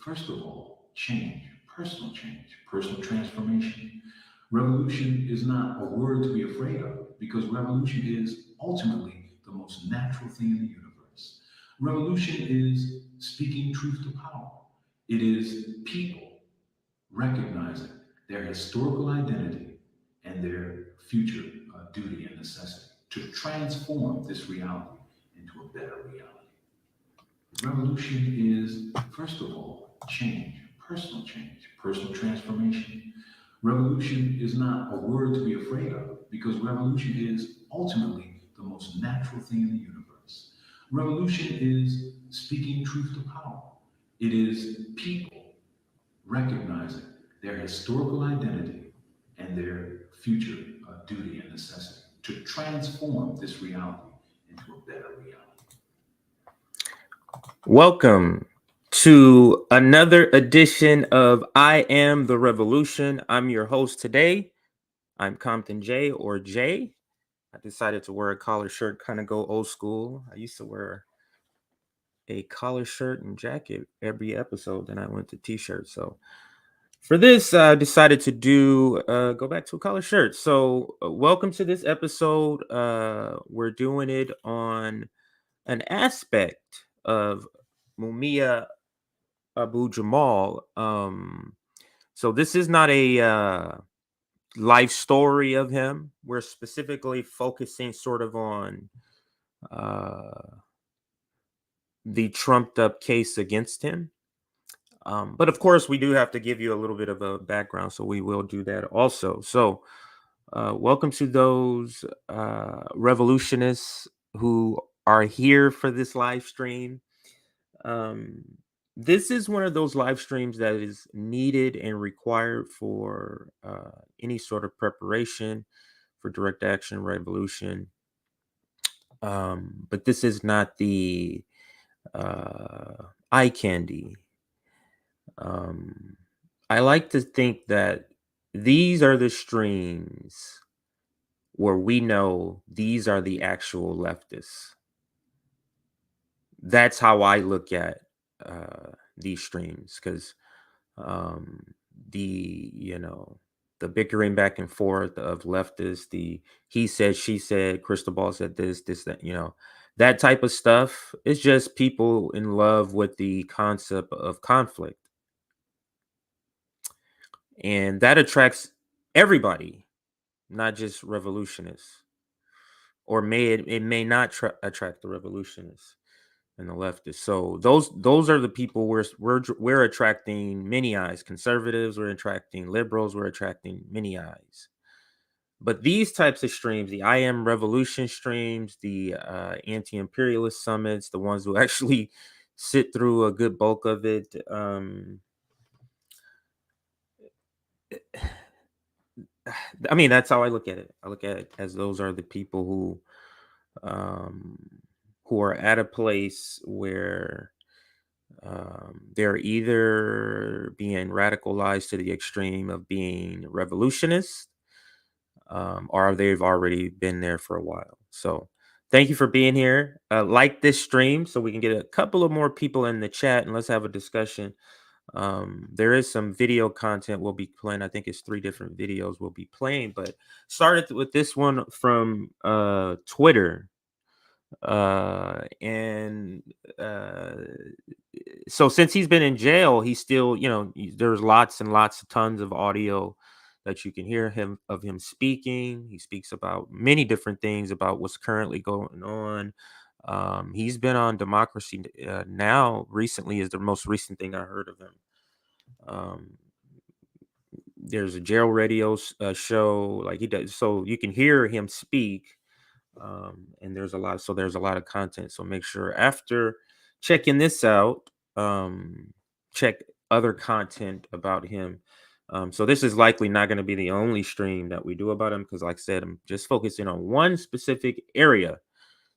First of all, change, personal transformation. Revolution is not a word to be afraid of because revolution is ultimately the most natural thing in the universe. Revolution is speaking truth to power. It is people recognizing their historical identity and their future duty and necessity to transform this reality into a better reality. Revolution is, first of all, change, personal transformation. Revolution is not a word to be afraid of because revolution is ultimately the most natural thing in the universe. Revolution is speaking truth to power. It is people recognizing their historical identity and their future duty and necessity to transform this reality into a better reality. Welcome to another edition of I Am the Revolution. I'm your host today. I'm Compton J or J. I decided to wear a collar shirt, kind of go old school. I used to wear a collar shirt and jacket every episode, then I went to t-shirts. So for this, I decided to go back to a collar shirt. So welcome to this episode. We're doing it on an aspect of Mumia Abu-Jamal. So this is not a life story of him. We're specifically focusing sort of on the trumped up case against him. But of course, we do have to give you a little bit of a background, so we will do that also. So welcome to those revolutionists who are here for this live stream. This is one of those live streams that is needed and required for any sort of preparation for direct action revolution. But this is not the eye candy. I like to think that these are the streams where we know these are the actual leftists. That's how I look at these streams, because the bickering back and forth of leftists, the he said, she said, Crystal Ball said this, that, that type of stuff is just people in love with the concept of conflict. And that attracts everybody, not just revolutionists. Or it may not attract the revolutionists and the leftists. So those are the people we're attracting many eyes. Conservatives, we're attracting liberals, we're attracting many eyes. But these types of streams, the I Am Revolution streams, the anti-imperialist summits, the ones who actually sit through a good bulk of it, I mean, that's how I look at it. I look at it as those are the people who are at a place where they're either being radicalized to the extreme of being revolutionists, or they've already been there for a while. So thank you for being here. Like this stream so we can get a couple of more people in the chat and let's have a discussion. There is some video content we'll be playing. I think it's 3 different videos we'll be playing, but started with this one from Twitter. So since he's been in jail, he's still, there's lots and lots of tons of audio that you can hear of him speaking. He speaks about many different things about what's currently going on. He's been on Democracy Now! Recently is the most recent thing I heard of him. There's a jail radio show like he does, so you can hear him speak. And there's a lot of content. So make sure after checking this out, check other content about him. So this is likely not going to be the only stream that we do about him, because like I said, I'm just focusing on one specific area.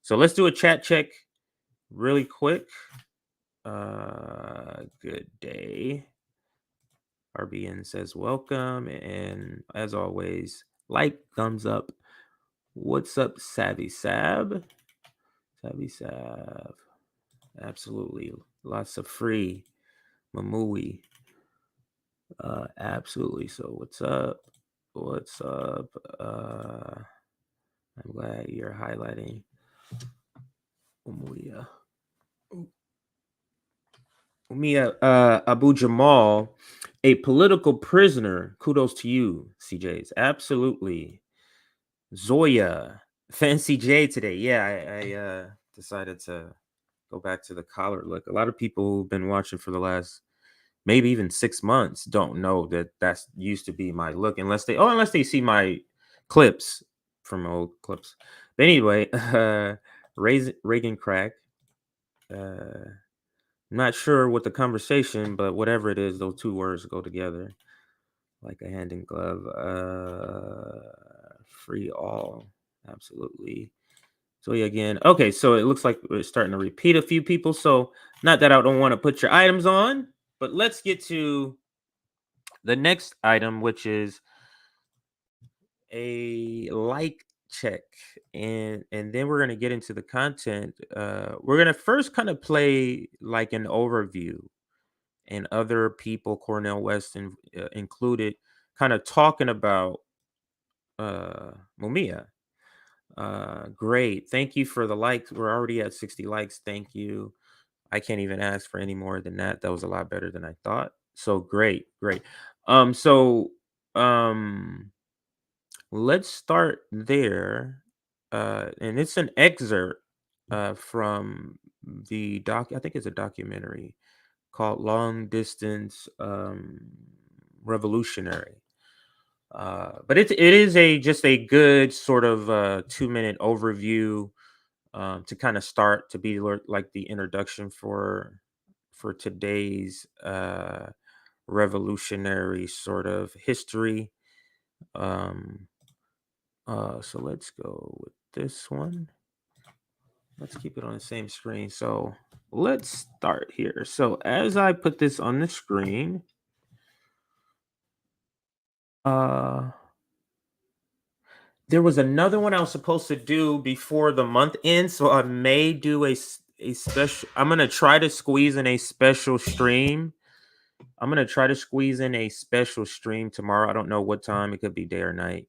So let's do a chat check really quick. Good day. RBN says welcome, and as always, like, thumbs up. What's up, Savvy Sab? Savvy Sav. Absolutely. Lots of free Mamui. Absolutely. So what's up? What's up? I'm glad you're highlighting Mumia. Mumia Abu-Jamal, a political prisoner. Kudos to you, CJs. Absolutely. Zoya, Fancy J today. Yeah, I decided to go back to the collar look. A lot of people who've been watching for the last maybe even 6 months don't know that that's used to be my look unless they see my clips from old clips. But anyway, Reagan crack. Not sure what the conversation, but whatever it is, those two words go together like a hand in glove. Free all. Absolutely. So yeah, again, okay, so it looks like we're starting to repeat a few people. So not that I don't want to put your items on, but let's get to the next item, which is a like check. And then we're going to get into the content. We're going to first kind of play like an overview, and other people, Cornell West included, kind of talking about Mumia. Great. Thank you for the likes. We're already at 60 likes. Thank you. I can't even ask for any more than that. That was a lot better than I thought. So great. So let's start there. And it's an excerpt from the I think it's a documentary called Long Distance Revolutionary. But it is just a good sort of 2-minute overview to kind of start to be like the introduction for today's revolutionary sort of history. So let's go with this one. Let's keep it on the same screen. So let's start here. So as I put this on the screen, there was another one I was supposed to do before the month ends, so I may do a special. I'm gonna try to squeeze in a special stream. I'm gonna try to squeeze in a special stream tomorrow. I don't know what time. It could be day or night,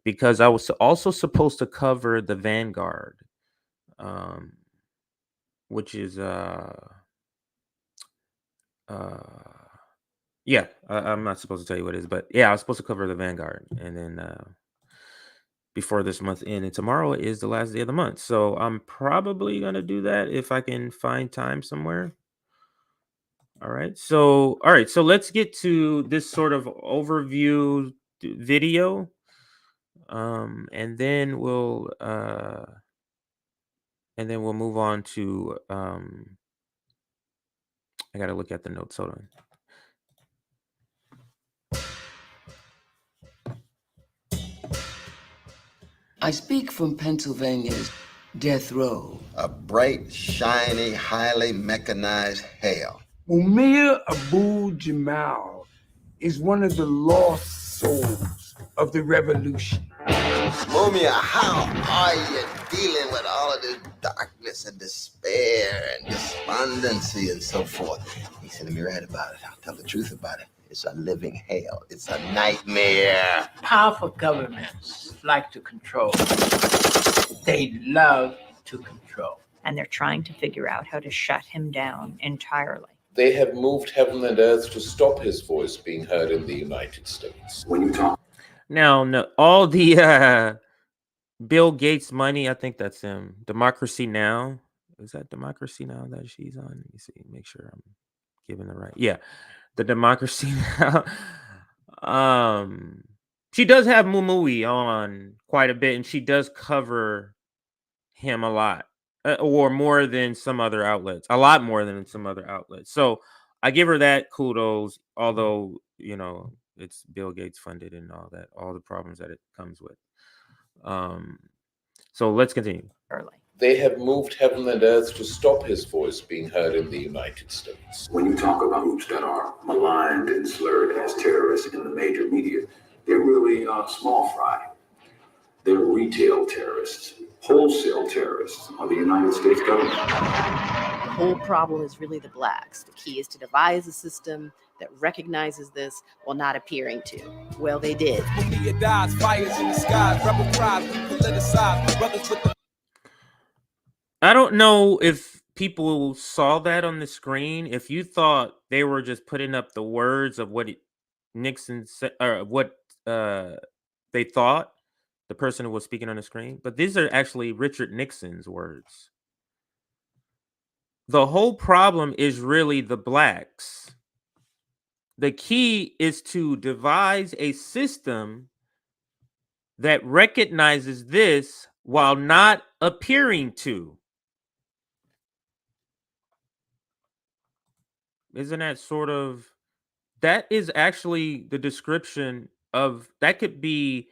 because I was also supposed to cover the Vanguard, which is yeah. I'm not supposed to tell you what it is, but yeah, I was supposed to cover the Vanguard, and then before this month end, and tomorrow is the last day of the month, so I'm probably gonna do that if I can find time somewhere. All right, so let's get to this sort of overview video, and then we'll move on to I gotta look at the notes. Hold on. I speak from Pennsylvania's death row. A bright, shiny, highly mechanized hell. Mumia Abu-Jamal is one of the lost souls of the revolution. Mumia, how are you dealing with all of this darkness and despair and despondency and so forth? He said, let me write about it. I'll tell the truth about it. It's a living hell. It's a nightmare. Powerful governments like to control. They love to control. And they're trying to figure out how to shut him down entirely. They have moved heaven and earth to stop his voice being heard in the United States. When you talk Now, no, all the Bill Gates money, I think that's him. Democracy Now. Is that Democracy Now that she's on? Let me see. Make sure I'm giving the right. Yeah, the Democracy Now. She does have Mumui on quite a bit, and she does cover him a lot, or more than some other outlets. A lot more than some other outlets. So I give her that kudos. Although it's Bill Gates funded and all that, all the problems that it comes with. So let's continue. They have moved heaven and earth to stop his voice being heard in the United States. When you talk about groups that are maligned and slurred as terrorists in the major media, they're really small fry. They're retail terrorists, wholesale terrorists are the United States government. The whole problem is really the blacks. The key is to devise a system that recognizes this while not appearing to. Well, they did. I don't know if people saw that on the screen. If you thought they were just putting up the words of what Nixon said, or what they thought, the person who was speaking on the screen, but these are actually Richard Nixon's words. The whole problem is really the blacks. The key is to devise a system that recognizes this while not appearing to. Isn't that sort of, that is actually the description of, that could be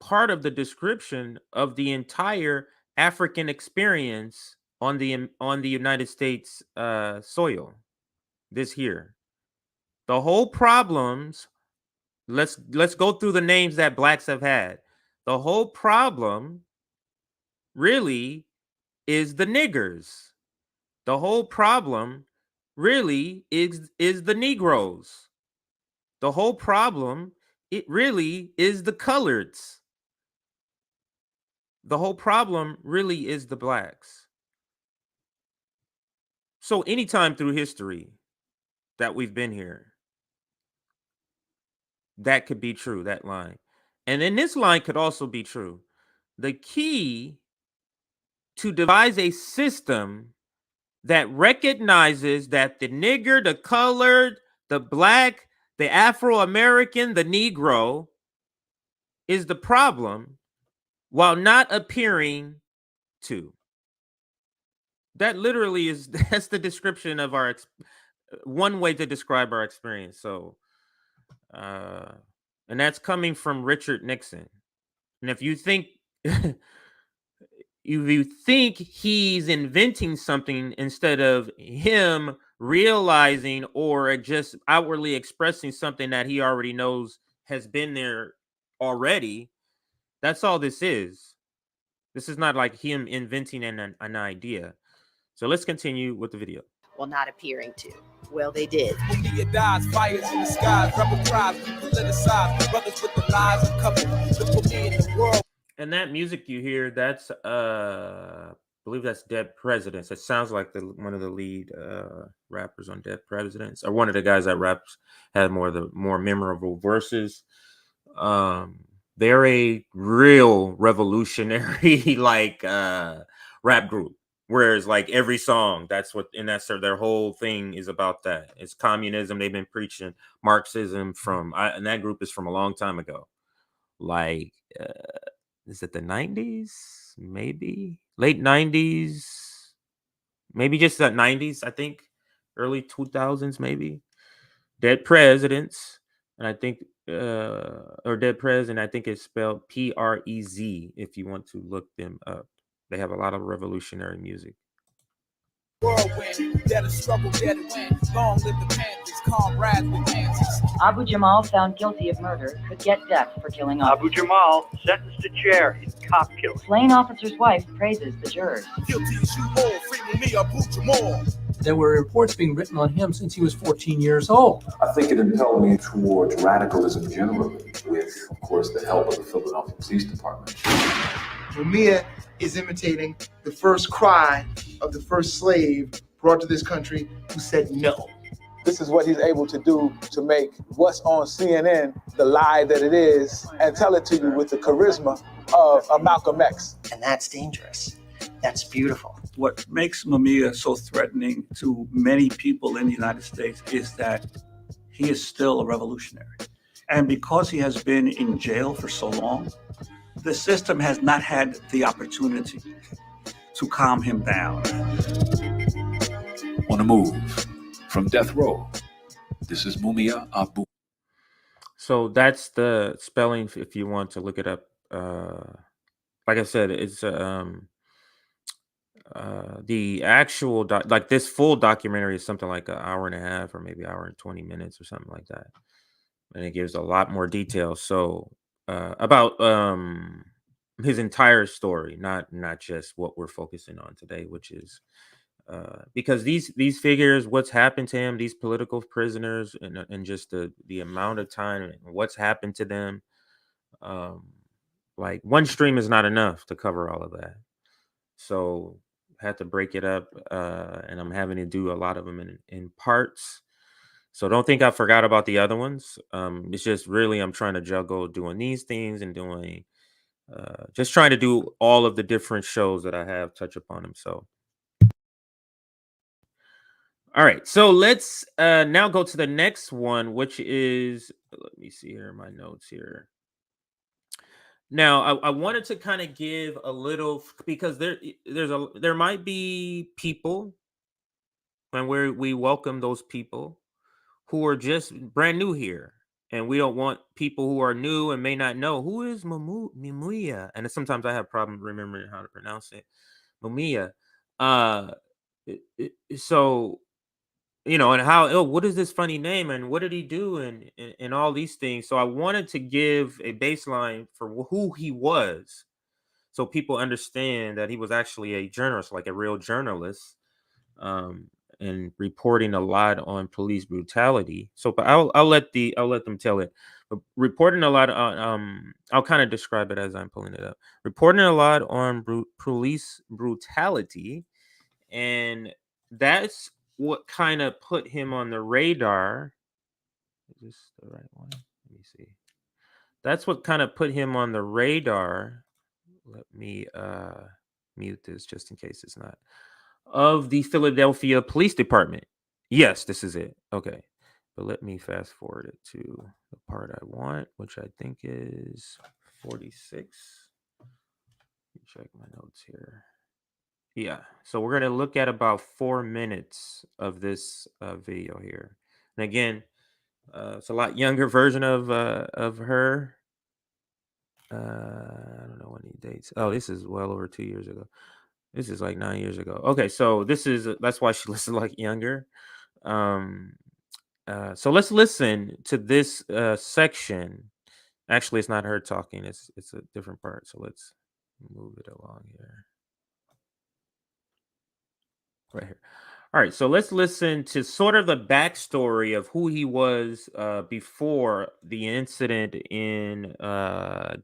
part of the description of the entire African experience on the United States soil. This here, the whole problems. Let's go through the names that blacks have had. The whole problem really is the niggers. The whole problem really is the Negroes. The whole problem, it really is the coloreds. The whole problem really is the blacks. So anytime through history that we've been here, that could be true, that line. And then this line could also be true. The key to devise a system that recognizes that the nigger, the colored, the black, the Afro-American, the Negro is the problem while not appearing to. That literally is, that's the description of our, one way to describe our experience. So, and that's coming from Richard Nixon. And if you think, if you think he's inventing something instead of him realizing or just outwardly expressing something that he already knows has been there already, that's all this is. This is not like him inventing an idea. So let's continue with the video. While not appearing to. Well, they did. And that music you hear, that's I believe that's Dead Presidents. It sounds like one of the lead rappers on Dead Presidents, or one of the guys that raps, had more memorable verses. They're a real revolutionary like rap group. Whereas like every song, that's their whole thing is about that. It's communism. They've been preaching Marxism and that group is from a long time ago. Like, is it the 90s? Maybe late 90s, maybe just the 90s, I think, early 2000s, maybe. Dead Presidents, and I think, or Dead President, I think it's spelled Prez if you want to look them up. They have a lot of revolutionary music. Abu-Jamal, found guilty of murder, could get death for killing officers. Abu-Jamal, sentenced to chair. He's cop killer. Slain officer's wife praises the jurors. Guilty as you all, free Mumia Abu-Jamal. There were reports being written on him since he was 14 years old. I think it impelled me towards radicalism generally, with, of course, the help of the Philadelphia Police Department. Mumia is imitating the first cry of the first slave brought to this country who said no. This is what he's able to do to make what's on CNN the lie that it is and tell it to you with the charisma of a Malcolm X. And that's dangerous. That's beautiful. What makes Mumia so threatening to many people in the United States is that he is still a revolutionary. And because he has been in jail for so long, the system has not had the opportunity to calm him down. On the move from death row, this is Mumia Abu. So that's the spelling if you want to look it up. Like I said, it's the actual like this full documentary is something like an hour and a half or maybe hour and 20 minutes or something like that, and it gives a lot more detail. So about his entire story, not just what we're focusing on today, which is because these figures, what's happened to him, these political prisoners, and just the amount of time and what's happened to them, like one stream is not enough to cover all of that. So had to break it up, and I'm having to do a lot of them in parts. So don't think I forgot about the other ones. It's just really I'm trying to juggle doing these things and doing just trying to do all of the different shows that I have touch upon them. So all right, so let's now go to the next one, which is, let me see here my notes here. Now I wanted to kind of give a little, because there might be people, and we welcome those people who are just brand new here, and we don't want people who are new and may not know who is Mumia, and sometimes I have problem remembering how to pronounce it, Mumia. So and how, oh, what is this funny name and what did he do and all these things. So I wanted to give a baseline for who he was, so people understand that he was actually a journalist, like a real journalist, and reporting a lot on police brutality. So, but I'll let them tell it. But reporting a lot on, I'll kind of describe it as I'm pulling it up. Reporting a lot on police brutality, and that's what kind of put him on the radar. Is this the right one? Let me see. That's what kind of put him on the radar. Let me mute this just in case it's not. Of the Philadelphia Police Department. Yes, this is it. Okay. But let me fast forward it to the part I want, which I think is 46. Let me check my notes here. Yeah, so we're going to look at about 4 minutes of this video here. And again, it's a lot younger version of her. I don't know when he dates. Oh, this is well over 2 years ago. This is like 9 years ago. Okay, so that's why she looks like younger. So let's listen to this section. Actually, it's not her talking. It's a different part. So let's move it along here. Right here. All right, so let's listen to sort of the backstory of who he was before the incident in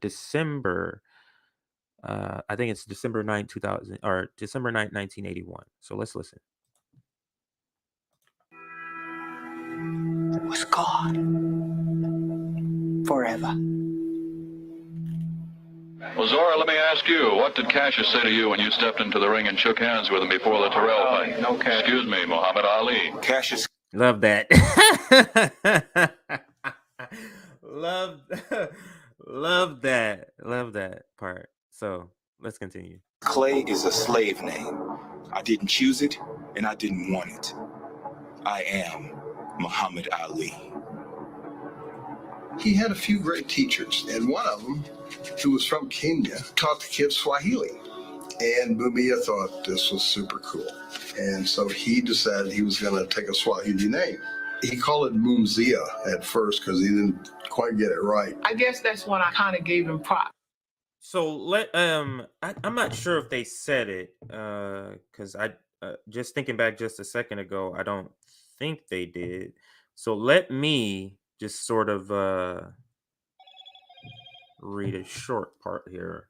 December. I think it's December 9th, 2000, or December 9th, 1981. So let's listen. Was gone forever. Well, Zora, let me ask you, what did Cassius say to you when you stepped into the ring and shook hands with him before the Terrell fight? No, Cassius. Excuse me, Muhammad Ali. Cassius. Love that. love that. Love that part. So let's continue. Clay is a slave name. I didn't choose it, and I didn't want it. I am Muhammad Ali. He had a few great teachers, and one of them, who was from Kenya, taught the kids Swahili. And Mumia thought this was super cool. And so he decided he was going to take a Swahili name. He called it Mumzia at first because he didn't quite get it right. I guess that's when I kind of gave him props. So I'm not sure if they said it, because I just thinking back just a second ago, I don't think they did. So let me just sort of read a short part here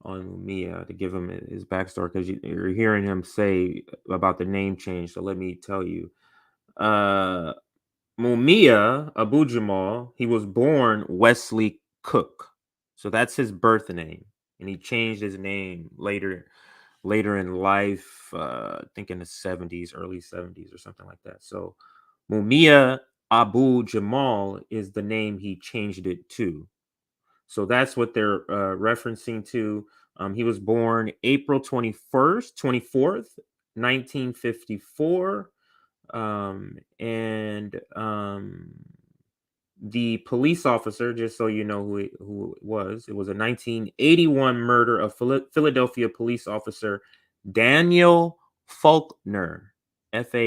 on Mia to give him his backstory, because you're hearing him say about the name change. So let me tell you. Mumia Abu-Jamal, he was born Wesley Cook. So that's his birth name. And he changed his name later in life, I think in the 70s, early 70s or something like that. So Mumia Abu-Jamal is the name he changed it to. So that's what they're referencing to. He was born April 24th, 1954. The police officer, just so you know who it was a 1981 murder of Philadelphia police officer Daniel Faulkner, Faulk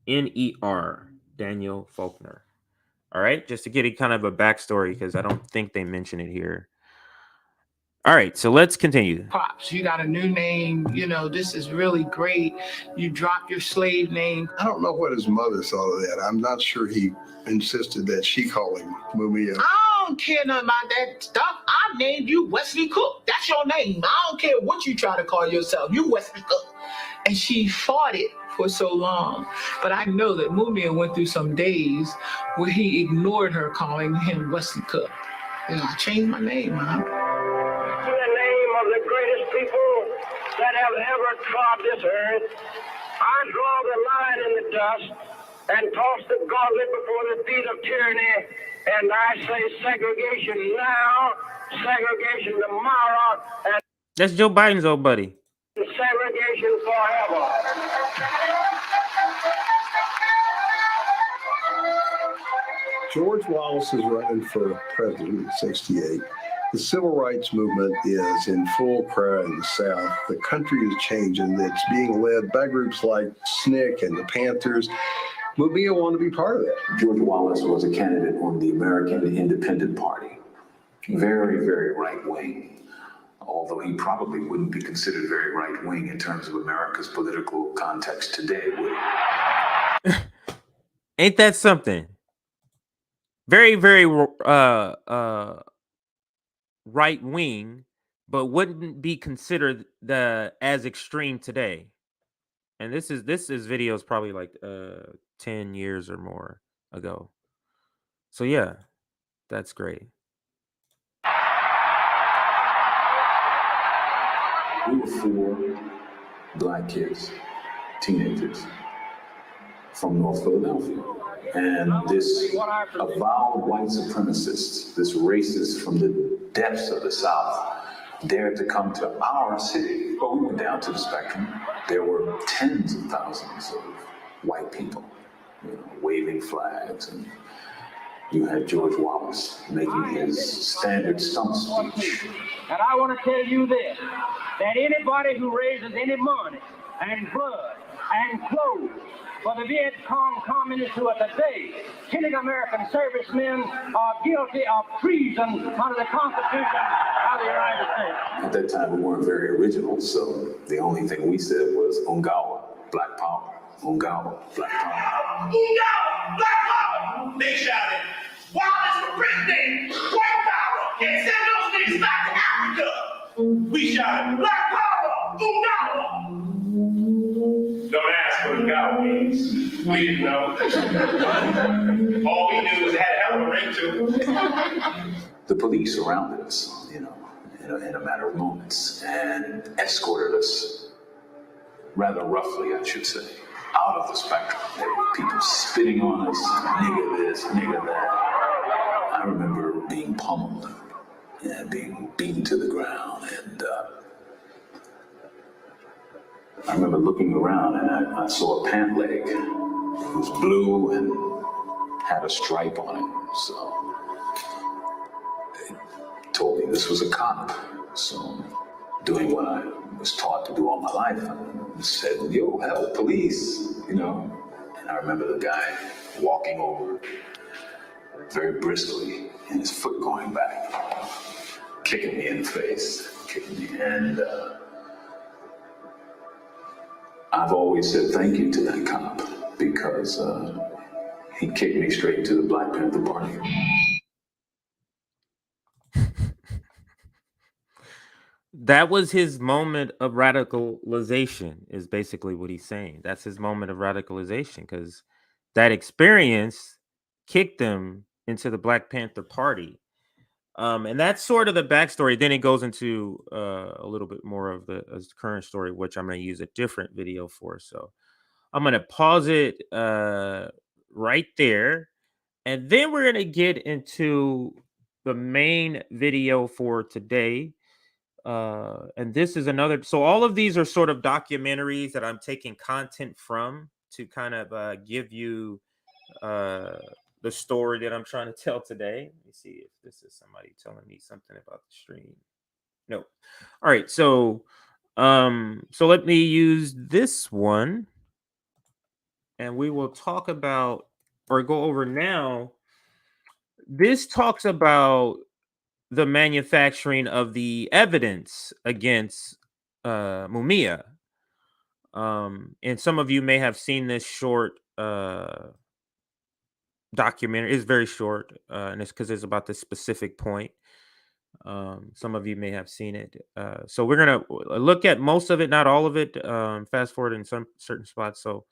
Ner, Daniel Faulkner. All right, just to get it kind of a backstory because I don't think they mention it here. All right, so let's continue. Pops, you got a new name. You know, this is really great. You dropped your slave name. I don't know what his mother thought of that. I'm not sure he insisted that she call him Mumia. I don't care nothing about that stuff. I named you Wesley Cook. That's your name. I don't care what you try to call yourself. You Wesley Cook. And she fought it for so long. But I know that Mumia went through some days where he ignored her calling him Wesley Cook. You know, I changed my name, Mom. In the name of the greatest people that have ever trod this earth, I draw the line in the dust and toss the gauntlet before the feet of tyranny, and I say segregation now, segregation tomorrow, and That's Joe Biden's old buddy. segregation forever. George Wallace is running for president at 68. The civil rights movement is in full cry in the South. The country is changing. It's being led by groups like SNCC and the Panthers. Mumia want to be part of that. George Wallace was a candidate on the American Independent Party. Very, very right-wing. Although he probably wouldn't be considered very right-wing in terms of America's political context today, would he? Ain't that something? Very, very right wing, but wouldn't be considered as extreme today. And this video is probably like 10 years or more ago. So yeah, that's great. We were 4 black kids, teenagers, from North Philadelphia. And this avowed white supremacist, this racist from the depths of the South, dared to come to our city. But we went down to the spectrum. There were tens of thousands of white people, waving flags. And you had George Wallace making his standard stump speech. And I want to tell you this, that anybody who raises any money and blood and clothes for the Viet Cong communists who are today killing American servicemen are guilty of treason under the Constitution of the United States. At that time, we weren't very original, so the only thing we said was Ungawa, Black Power. Ungawa, Black Power. Ungawa, Black Power! They shouted, Wallace for president, White Power, and send those niggas back to Africa. We shouted, Black Power, Ungawa! Don't ask what Ungawa means. We didn't know. All we knew was it had a hell of a ring to it. The police surrounded us, in a matter of moments, and escorted us, rather roughly, I should say, out of the spectrum. There were people spitting on us, nigger this, nigger that. I remember being pummeled and being beaten to the ground, and I remember looking around and I saw a pant leg. It was blue and had a stripe on it, so they told me this was a cop. So doing what I was taught to do all my life, I said, yo, hell, police, And I remember the guy walking over very briskly and his foot going back, kicking me in the face, and I've always said thank you to that cop because he kicked me straight to the Black Panther Party. That was his moment of radicalization, is basically what he's saying. That's his moment of radicalization because that experience kicked him into the Black Panther Party. And that's sort of the backstory. Then it goes into a little bit more of the current story, which I'm going to use a different video for. So I'm going to pause it right there. And then we're going to get into the main video for today. And this is another. So all of these are sort of documentaries that I'm taking content from to kind of give you the story that I'm trying to tell today. Let me see if this is somebody telling me something about the stream. No. All right. So let me use this one and we will talk about or go over now This talks about the manufacturing of the evidence against Mumia. And some of you may have seen this short documentary. It's very short, and it's because it's about this specific point. Some of you may have seen it. So we're gonna look at most of it, not all of it. Fast forward in some certain spots. So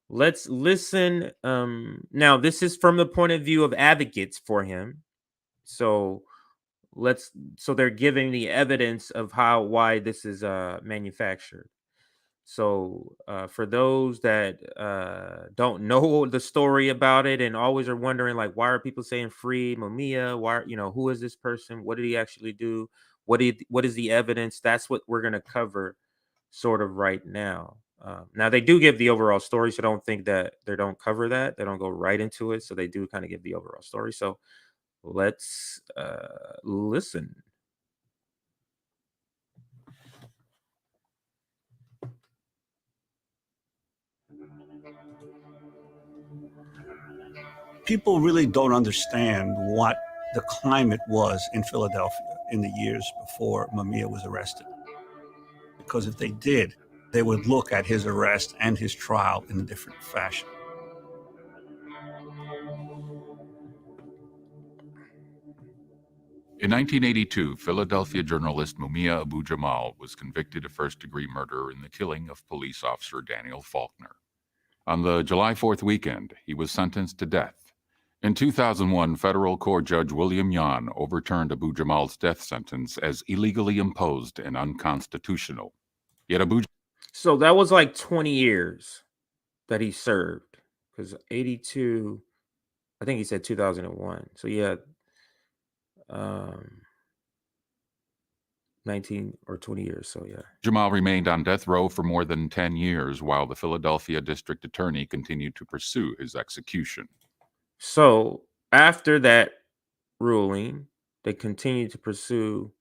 let's listen. Now, this is from the point of view of advocates for him. So so they're giving the evidence of why this is manufactured. So for those that don't know the story about it and always are wondering, like, why are people saying free Mumia? Why, who is this person? What did he actually do? What is the evidence? That's what we're going to cover sort of right now. Now they do give the overall story, so don't think that they don't cover that. They don't go right into it. So they do kind of give the overall story. So let's listen. People really don't understand what the climate was in Philadelphia in the years before Mumia was arrested. Because if they did, they would look at his arrest and his trial in a different fashion. In 1982, Philadelphia journalist Mumia Abu-Jamal was convicted of first-degree murder in the killing of police officer Daniel Faulkner. On the July 4th weekend, he was sentenced to death. In 2001, federal court judge William Yan overturned Abu-Jamal's death sentence as illegally imposed and unconstitutional. Yet So that was like 20 years that he served, because 82, I think he said 2001. So yeah, 19 or 20 years. So yeah. Jamal remained on death row for more than 10 years while the Philadelphia district attorney continued to pursue his execution. So after that ruling, they continued to pursue,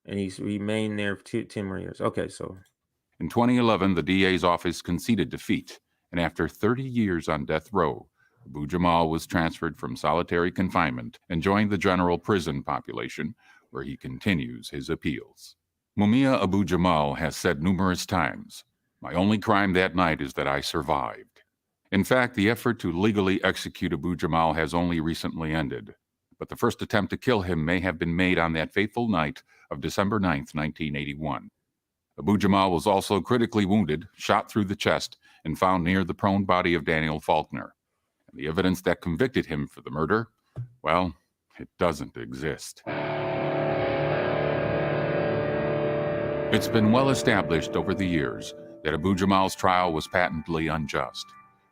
and he's remained there for 10 more years. Okay, so in 2011, the DA's office conceded defeat, and after 30 years on death row, Abu-Jamal was transferred from solitary confinement and joined the general prison population, where he continues his appeals. Mumia Abu-Jamal has said numerous times, "My only crime that night is that I survived." In fact, the effort to legally execute Abu-Jamal has only recently ended, but the first attempt to kill him may have been made on that fateful night of December 9th, 1981. Abu-Jamal was also critically wounded, shot through the chest, and found near the prone body of Daniel Faulkner. And the evidence that convicted him for the murder, well, it doesn't exist. It's been well established over the years that Abu-Jamal's trial was patently unjust.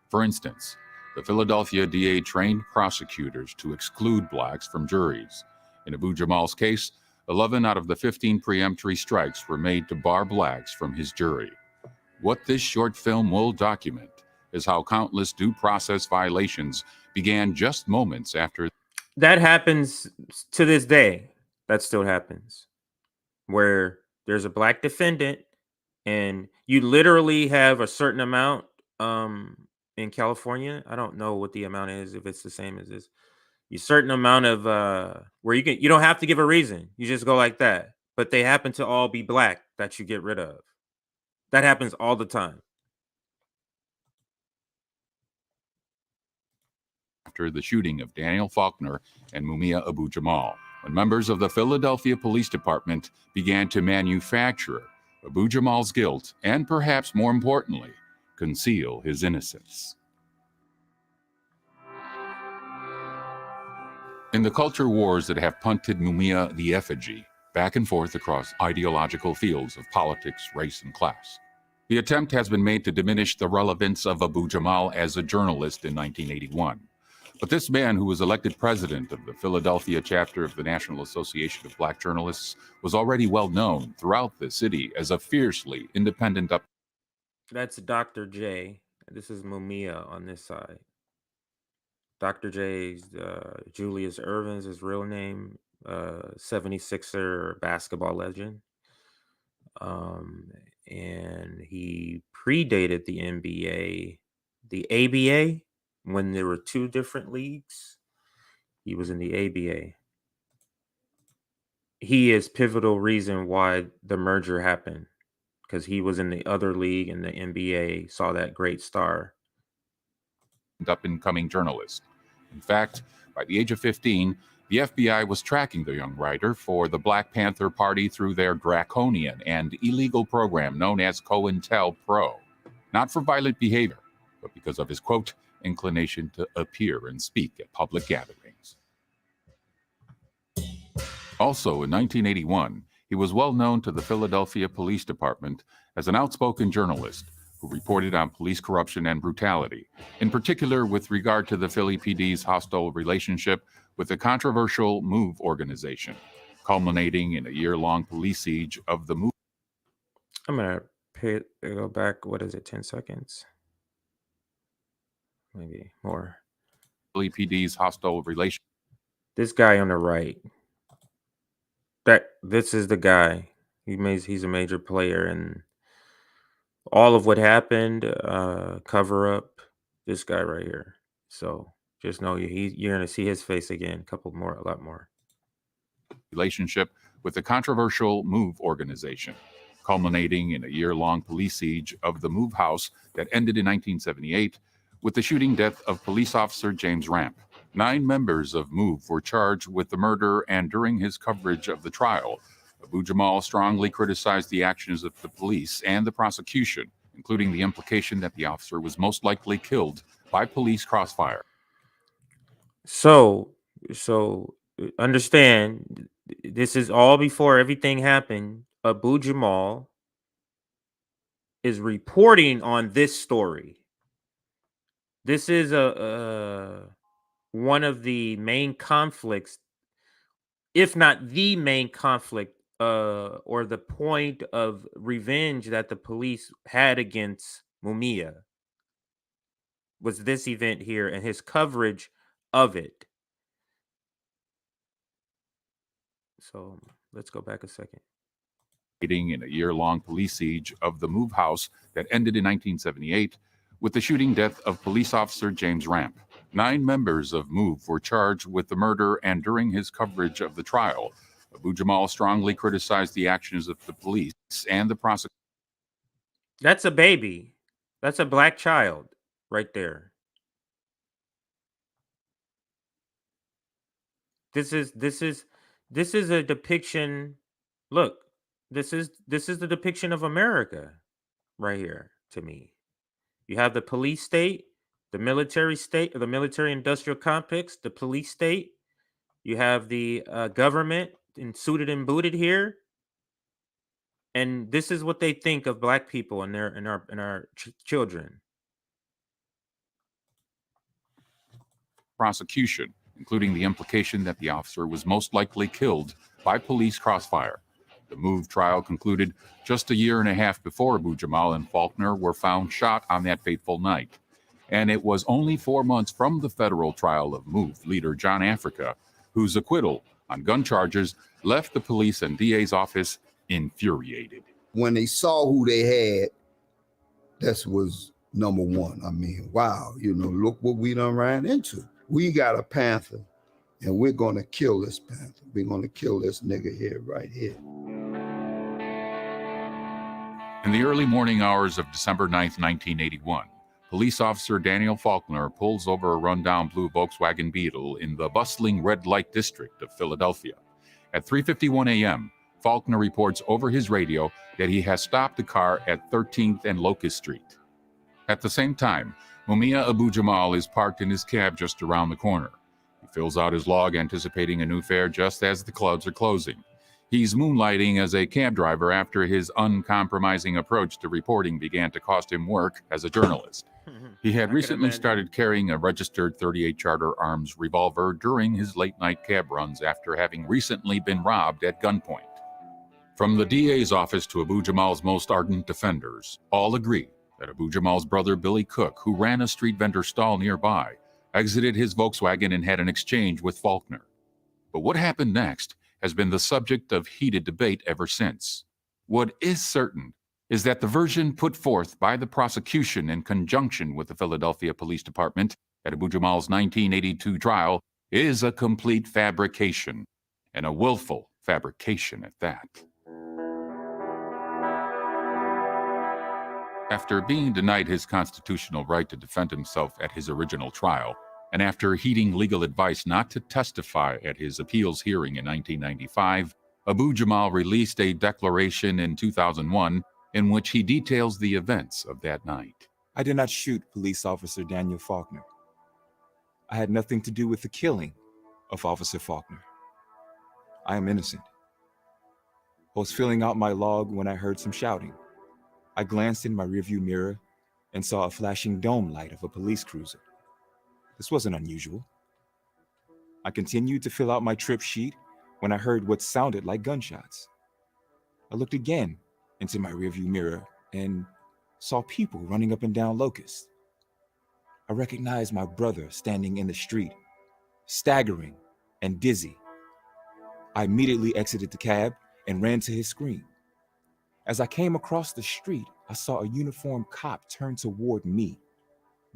For instance, the Philadelphia DA trained prosecutors to exclude blacks from juries. In Abu-Jamal's case, 11 out of the 15 preemptory strikes were made to bar blacks from his jury. What this short film will document is how countless due process violations began just moments after. That happens to this day. That still happens, where there's a black defendant and you literally have a certain amount in California. I don't know what the amount is, if it's the same as this. A certain amount of where you don't have to give a reason. You just go like that. But they happen to all be black that you get rid of. That happens all the time. After the shooting of Daniel Faulkner and Mumia Abu-Jamal, when members of the Philadelphia Police Department began to manufacture Abu-Jamal's guilt and, perhaps more importantly, conceal his innocence. In the culture wars that have punted Mumia the effigy back and forth across ideological fields of politics, race, and class, the attempt has been made to diminish the relevance of Abu-Jamal as a journalist in 1981. But this man, who was elected president of the Philadelphia chapter of the National Association of Black Journalists, was already well known throughout the city as a fiercely independent. That's Dr. J. This is Mumia on this side. Dr. J's Julius Erving's his real name, 76er basketball legend. And he predated the NBA, the ABA, when there were two different leagues. He was in the ABA. He is pivotal reason why the merger happened, because he was in the other league and the NBA saw that great star. Up-and-coming journalist. In fact, by the age of 15, the FBI was tracking the young writer for the Black Panther Party through their draconian and illegal program known as COINTELPRO. Not for violent behavior, but because of his, quote, inclination to appear and speak at public gatherings. Also, in 1981, he was well known to the Philadelphia Police Department as an outspoken journalist who reported on police corruption and brutality, in particular with regard to the Philly PD's hostile relationship with the controversial MOVE organization, culminating in a year-long police siege of the MOVE. I'm going to go back, 10 seconds? Maybe more. Philly PD's hostile relationship. This guy on the right. This is the guy. He's a major player in all of what happened, cover up, this guy right here. So just know you're going to see his face again, a lot more. Relationship with the controversial MOVE organization, culminating in a year-long police siege of the MOVE house that ended in 1978 with the shooting death of police officer James Ramp. 9 members of MOVE were charged with the murder, and during his coverage of the trial, Abu-Jamal strongly criticized the actions of the police and the prosecution, including the implication that the officer was most likely killed by police crossfire. So understand, this is all before everything happened. Abu-Jamal is reporting on this story. This is one of the main conflicts, if not the main conflict, or the point of revenge that the police had against Mumia, was this event here and his coverage of it. So let's go back a second. In a year-long police siege of the MOVE house that ended in 1978 with the shooting death of police officer James Ramp. 9 members of MOVE were charged with the murder, and during his coverage of the trial, Abu-Jamal strongly criticized the actions of the police and the prosecution. That's a baby. That's a black child right there. This is a depiction. Look, this is the depiction of America right here to me. You have the police state, the military state, or the military industrial complex, the police state. You have the government suited and booted here. And this is what they think of black people and our children. Prosecution, including the implication that the officer was most likely killed by police crossfire. The MOVE trial concluded just a year and a half before Abu-Jamal and Faulkner were found shot on that fateful night. And it was only 4 months from the federal trial of MOVE leader John Africa, whose acquittal on gun charges left the police and DA's office infuriated. When they saw who they had, that was number one. I mean, wow, look what we done ran into. We got a Panther, and we're going to kill this Panther. We're going to kill this nigga here, right here. In the early morning hours of December 9th, 1981, police officer Daniel Faulkner pulls over a rundown blue Volkswagen Beetle in the bustling red light district of Philadelphia. At 3:51 a.m., Faulkner reports over his radio that he has stopped the car at 13th and Locust Street. At the same time, Mumia Abu-Jamal is parked in his cab just around the corner. He fills out his log anticipating a new fare just as the clubs are closing. He's moonlighting as a cab driver after his uncompromising approach to reporting began to cost him work as a journalist. He had recently started carrying a registered .38 Charter Arms revolver during his late-night cab runs after having recently been robbed at gunpoint. From the DA's office to Abu-Jamal's most ardent defenders, all agree that Abu-Jamal's brother Billy Cook, who ran a street vendor stall nearby, exited his Volkswagen and had an exchange with Faulkner. But what happened next has been the subject of heated debate ever since. What is certain is that the version put forth by the prosecution in conjunction with the Philadelphia Police Department at Abu-Jamal's 1982 trial is a complete fabrication, and a willful fabrication at that. After being denied his constitutional right to defend himself at his original trial, and after heeding legal advice not to testify at his appeals hearing in 1995, Abu-Jamal released a declaration in 2001 in which he details the events of that night. I did not shoot police officer Daniel Faulkner. I had nothing to do with the killing of Officer Faulkner. I am innocent. I was filling out my log when I heard some shouting. I glanced in my rearview mirror and saw a flashing dome light of a police cruiser. This wasn't unusual. I continued to fill out my trip sheet when I heard what sounded like gunshots. I looked again into my rearview mirror and saw people running up and down Locust. I recognized my brother standing in the street, staggering and dizzy. I immediately exited the cab and ran to his screen. As I came across the street, I saw a uniformed cop turn toward me,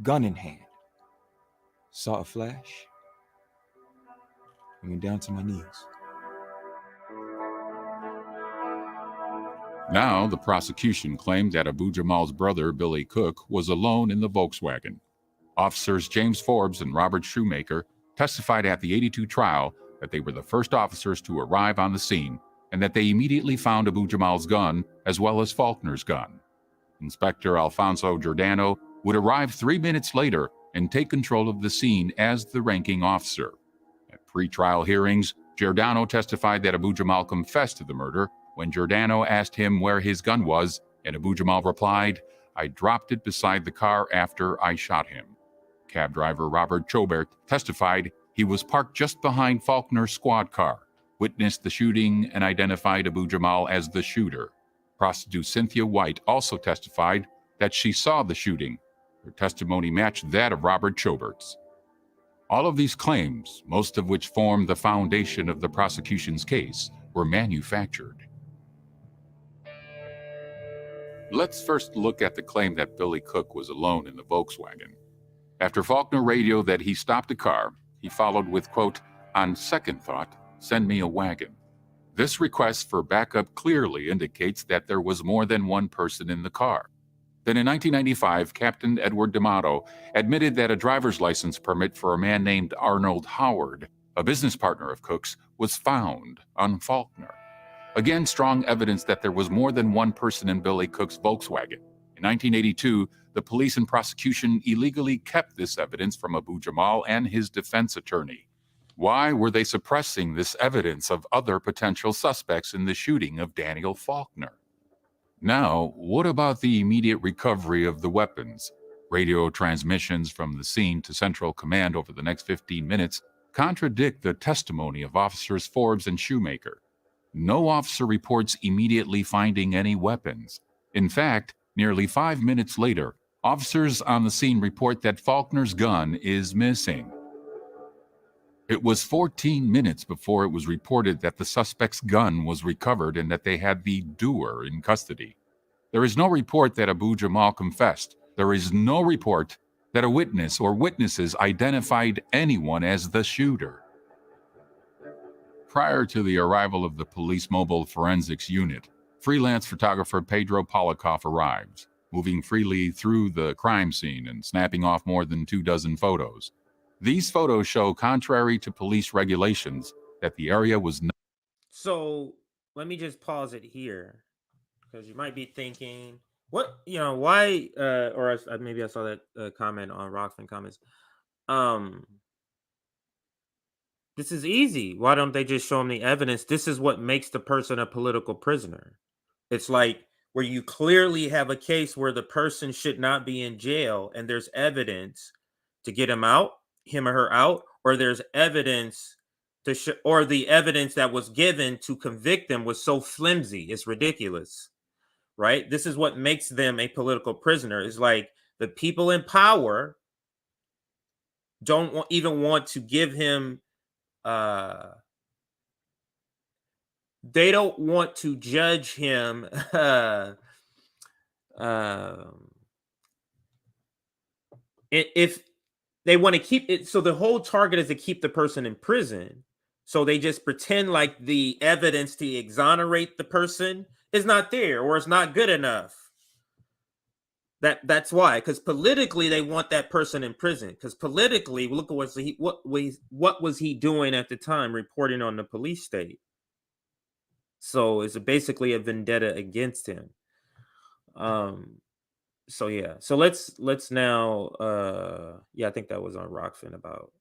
gun in hand. Saw a flash and went down to my knees. Now, the prosecution claimed that Abu-Jamal's brother, Billy Cook, was alone in the Volkswagen. Officers James Forbes and Robert Shoemaker testified at the 82 trial that they were the first officers to arrive on the scene and that they immediately found Abu-Jamal's gun as well as Faulkner's gun. Inspector Alfonso Giordano would arrive 3 minutes later and take control of the scene as the ranking officer. At pre-trial hearings, Giordano testified that Abu-Jamal confessed to the murder when Giordano asked him where his gun was, and Abu-Jamal replied, "I dropped it beside the car after I shot him." Cab driver Robert Chobert testified he was parked just behind Faulkner's squad car, witnessed the shooting, and identified Abu-Jamal as the shooter. Prostitute Cynthia White also testified that she saw the shooting. Her testimony matched that of Robert Chobert's. All of these claims, most of which form the foundation of the prosecution's case, were manufactured. Let's first look at the claim that Billy Cook was alone in the Volkswagen. After Faulkner radioed that he stopped the car, he followed with, quote, "On second thought, send me a wagon." This request for backup clearly indicates that there was more than one person in the car. Then in 1995, Captain Edward D'Amato admitted that a driver's license permit for a man named Arnold Howard, a business partner of Cook's, was found on Faulkner. Again, strong evidence that there was more than one person in Billy Cook's Volkswagen. In 1982, the police and prosecution illegally kept this evidence from Abu-Jamal and his defense attorney. Why were they suppressing this evidence of other potential suspects in the shooting of Daniel Faulkner? Now, what about the immediate recovery of the weapons? Radio transmissions from the scene to Central Command over the next 15 minutes contradict the testimony of Officers Forbes and Shoemaker. No officer reports immediately finding any weapons. In fact, nearly 5 minutes later, officers on the scene report that Faulkner's gun is missing. It was 14 minutes before it was reported that the suspect's gun was recovered and that they had the doer in custody. There is no report that Abu-Jamal confessed. There is no report that a witness or witnesses identified anyone as the shooter. Prior to the arrival of the police mobile forensics unit, freelance photographer Pedro Polikoff arrives, moving freely through the crime scene and snapping off more than 24 photos. These photos show, contrary to police regulations, that the area was not. So let me just pause it here, because you might be thinking, why, maybe I saw that comment on Rockfin comments. This is easy. Why don't they just show them the evidence? This is what makes the person a political prisoner. It's like where you clearly have a case where the person should not be in jail and there's evidence to get him or her out, or there's evidence or the evidence that was given to convict them was so flimsy. It's ridiculous, right? This is what makes them a political prisoner. It's like the people in power don't even want to give him they don't want to judge him if they want to keep it. So the whole target is to keep the person in prison. So they just pretend like the evidence to exonerate the person is not there or it's not good enough. That's why, because politically they want that person in prison. Because politically, look at what was he doing at the time, reporting on the police state. So it's basically a vendetta against him. So yeah. So let's now I think that was on Rockfin about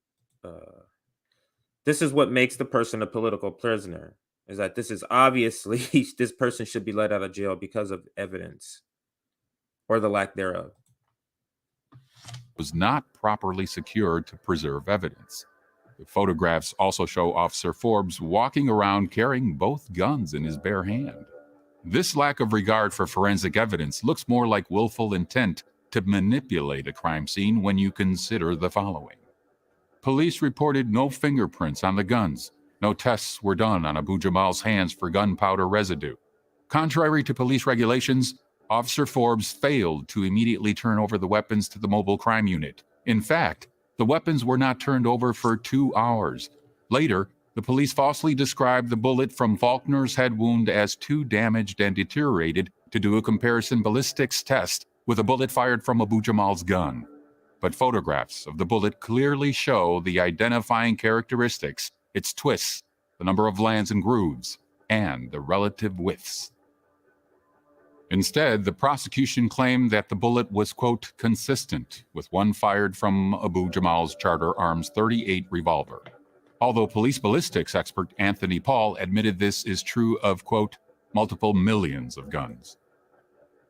this is what makes the person a political prisoner, is that this is obviously this person should be let out of jail because of evidence or the lack thereof. Was not properly secured to preserve evidence. The photographs also show Officer Forbes walking around carrying both guns in his bare hand. This lack of regard for forensic evidence looks more like willful intent to manipulate a crime scene when you consider the following. Police reported no fingerprints on the guns. No tests were done on Abu-Jamal's hands for gunpowder residue. Contrary to police regulations, Officer Forbes failed to immediately turn over the weapons to the mobile crime unit. In fact, the weapons were not turned over for 2 hours. Later, the police falsely described the bullet from Faulkner's head wound as too damaged and deteriorated to do a comparison ballistics test with a bullet fired from Abu-Jamal's gun. But photographs of the bullet clearly show the identifying characteristics, its twists, the number of lands and grooves, and the relative widths. Instead, the prosecution claimed that the bullet was, quote, consistent with one fired from Abu-Jamal's Charter Arms 38 revolver. Although police ballistics expert Anthony Paul admitted this is true of, quote, multiple millions of guns.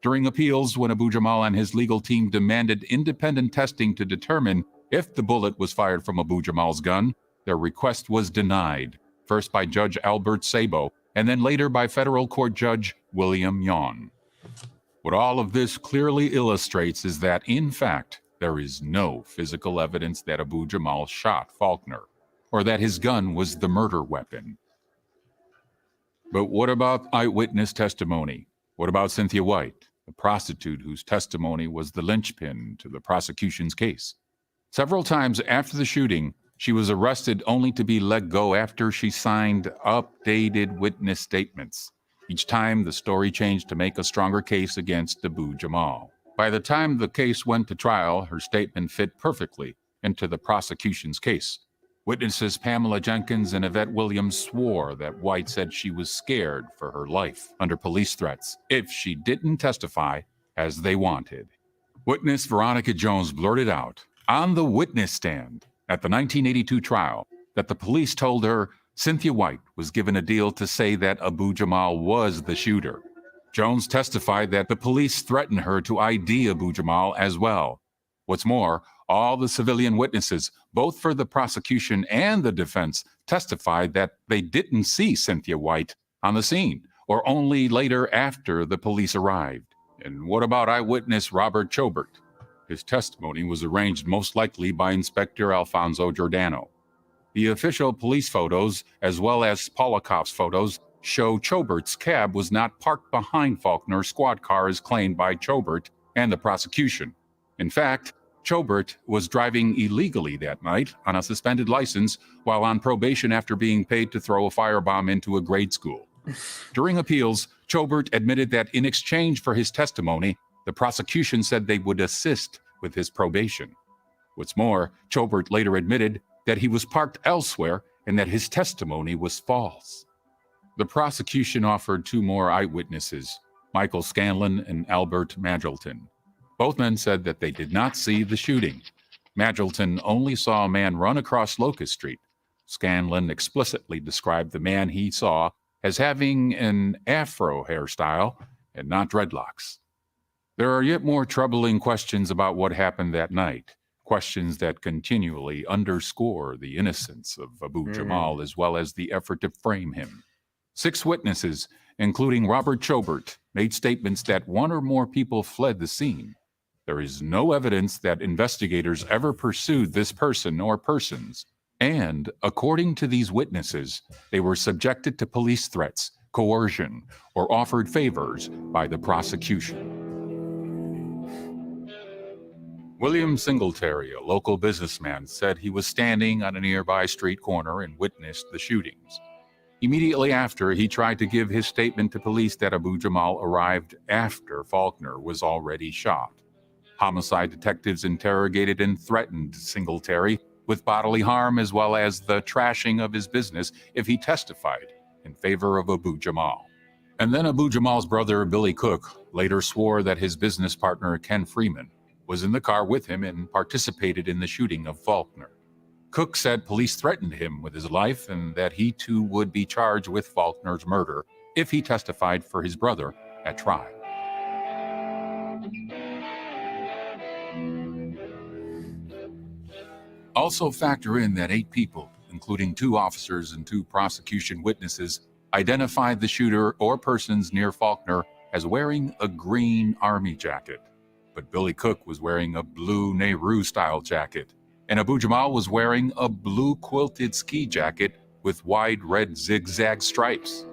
During appeals, when Abu-Jamal and his legal team demanded independent testing to determine if the bullet was fired from Abu-Jamal's gun, their request was denied, first by Judge Albert Sabo, and then later by federal court judge William Yawn. What all of this clearly illustrates is that, in fact, there is no physical evidence that Abu-Jamal shot Faulkner, or that his gun was the murder weapon. But what about eyewitness testimony? What about Cynthia White, the prostitute whose testimony was the linchpin to the prosecution's case? Several times after the shooting, she was arrested only to be let go after she signed updated witness statements. Each time, the story changed to make a stronger case against Abu-Jamal. By the time the case went to trial, her statement fit perfectly into the prosecution's case. Witnesses Pamela Jenkins and Yvette Williams swore that White said she was scared for her life under police threats if she didn't testify as they wanted. Witness Veronica Jones blurted out on the witness stand at the 1982 trial that the police told her Cynthia White was given a deal to say that Abu-Jamal was the shooter. Jones testified that the police threatened her to ID Abu-Jamal as well. What's more, all the civilian witnesses, both for the prosecution and the defense, testified that they didn't see Cynthia White on the scene, or only later after the police arrived. And what about eyewitness Robert Chobert? His testimony was arranged most likely by Inspector Alfonso Giordano. The official police photos, as well as Polikoff's photos, show Chobert's cab was not parked behind Faulkner's squad car as claimed by Chobert and the prosecution. In fact, Chobert was driving illegally that night on a suspended license while on probation after being paid to throw a firebomb into a grade school. During appeals, Chobert admitted that in exchange for his testimony, the prosecution said they would assist with his probation. What's more, Chobert later admitted that he was parked elsewhere and that his testimony was false. The prosecution offered 2 more eyewitnesses, Michael Scanlon and Albert Magilton. Both men said that they did not see the shooting. Magilton only saw a man run across Locust Street. Scanlon explicitly described the man he saw as having an afro hairstyle and not dreadlocks. There are yet more troubling questions about what happened that night, questions that continually underscore the innocence of Abu-Jamal as well as the effort to frame him. 6 witnesses, including Robert Chobert, made statements that 1 or more people fled the scene. There is no evidence that investigators ever pursued this person or persons, and, according to these witnesses, they were subjected to police threats, coercion, or offered favors by the prosecution. William Singletary, a local businessman, said he was standing on a nearby street corner and witnessed the shootings. Immediately after, he tried to give his statement to police that Abu-Jamal arrived after Faulkner was already shot. Homicide detectives interrogated and threatened Singletary with bodily harm as well as the trashing of his business if he testified in favor of Abu-Jamal. And then Abu-Jamal's brother, Billy Cook, later swore that his business partner, Ken Freeman, was in the car with him and participated in the shooting of Faulkner. Cook said police threatened him with his life and that he too would be charged with Faulkner's murder if he testified for his brother at trial. Also factor in that 8 people, including 2 officers and 2 prosecution witnesses, identified the shooter or persons near Faulkner as wearing a green army jacket. But Billy Cook was wearing a blue Nehru-style jacket, and Abu-Jamal was wearing a blue quilted ski jacket with wide red zigzag stripes.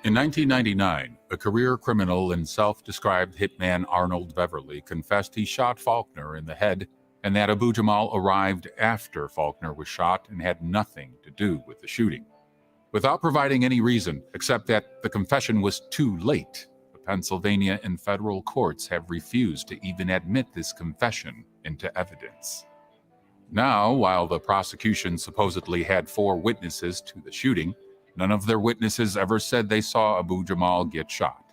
In 1999, a career criminal and self-described hitman Arnold Beverly confessed he shot Faulkner in the head and that Abu-Jamal arrived after Faulkner was shot and had nothing to do with the shooting. Without providing any reason except that the confession was too late, the Pennsylvania and federal courts have refused to even admit this confession into evidence. Now, while the prosecution supposedly had 4 witnesses to the shooting, none of their witnesses ever said they saw Abu-Jamal get shot.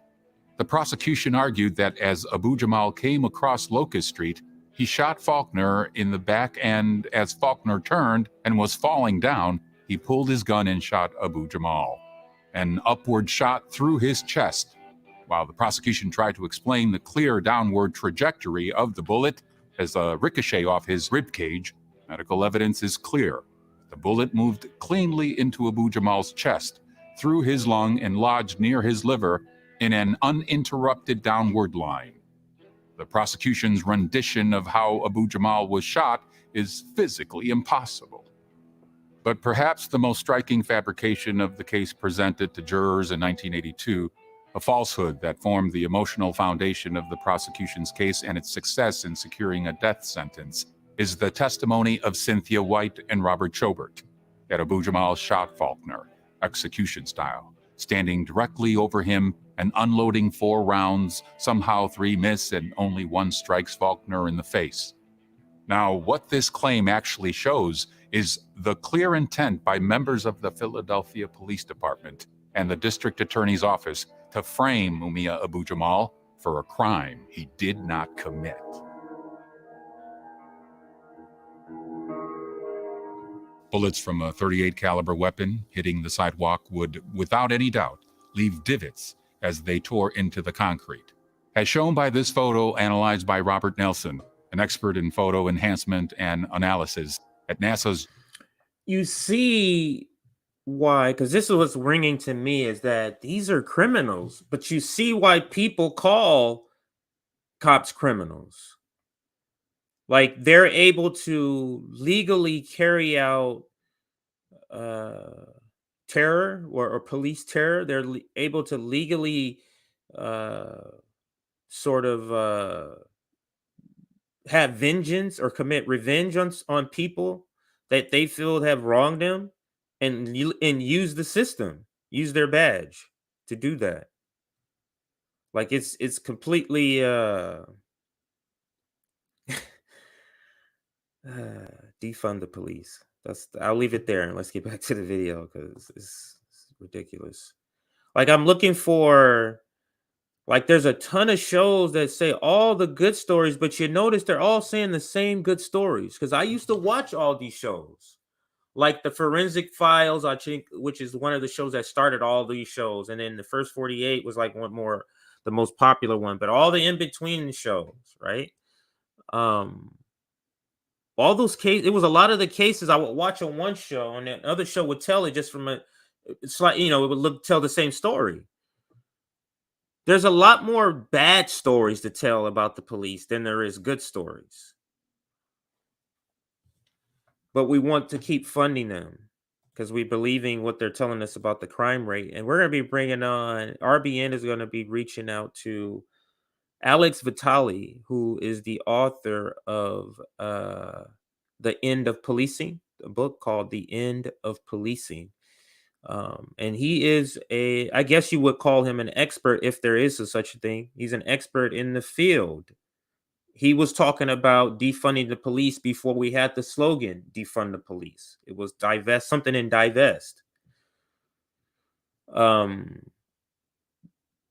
The prosecution argued that as Abu-Jamal came across Locust Street, he shot Faulkner in the back, and as Faulkner turned and was falling down, he pulled his gun and shot Abu-Jamal. An upward shot through his chest. While the prosecution tried to explain the clear downward trajectory of the bullet as a ricochet off his ribcage, medical evidence is clear. The bullet moved cleanly into Abu-Jamal's chest, through his lung and lodged near his liver in an uninterrupted downward line. The prosecution's rendition of how Abu-Jamal was shot is physically impossible. But perhaps the most striking fabrication of the case presented to jurors in 1982, a falsehood that formed the emotional foundation of the prosecution's case and its success in securing a death sentence, is the testimony of Cynthia White and Robert Chobert that Abu-Jamal shot Faulkner, execution style, standing directly over him and unloading 4 rounds, somehow 3 miss and only 1 strikes Faulkner in the face. Now, what this claim actually shows is the clear intent by members of the Philadelphia Police Department and the District Attorney's Office to frame Mumia Abu-Jamal for a crime he did not commit. Bullets from a .38 caliber weapon hitting the sidewalk would, without any doubt, leave divots as they tore into the concrete. As shown by this photo analyzed by Robert Nelson, an expert in photo enhancement and analysis at NASA's. You see why, because this is what's ringing to me, is that these are criminals, but you see why people call cops criminals. Like, they're able to legally carry out terror or police terror. They're able to legally sort of have vengeance or commit revenge on people that they feel have wronged them, and use the system, use their badge to do that. Like, it's completely defund the police. I'll leave it there and let's get back to the video because it's ridiculous. Like, I'm looking for, like, there's a ton of shows that say all the good stories, but you notice they're all saying the same good stories. Because I used to watch all these shows, like the Forensic Files, I think, which is one of the shows that started all these shows, and then the First 48 was like the most popular one. But all the in between shows, right? All those cases, it was a lot of the cases I would watch on one show, and the other show would tell it just from it's like, it would tell the same story. There's a lot more bad stories to tell about the police than there is good stories. But we want to keep funding them because we believing what they're telling us about the crime rate. And we're going to be bringing on, RBN is going to be reaching out to Alex Vitale, who is the author of The End of Policing, a book called The End of Policing. And he is I guess you would call him an expert if there is such a thing. He's an expert in the field. He was talking about defunding the police before we had the slogan defund the police. It was divest, something in divest.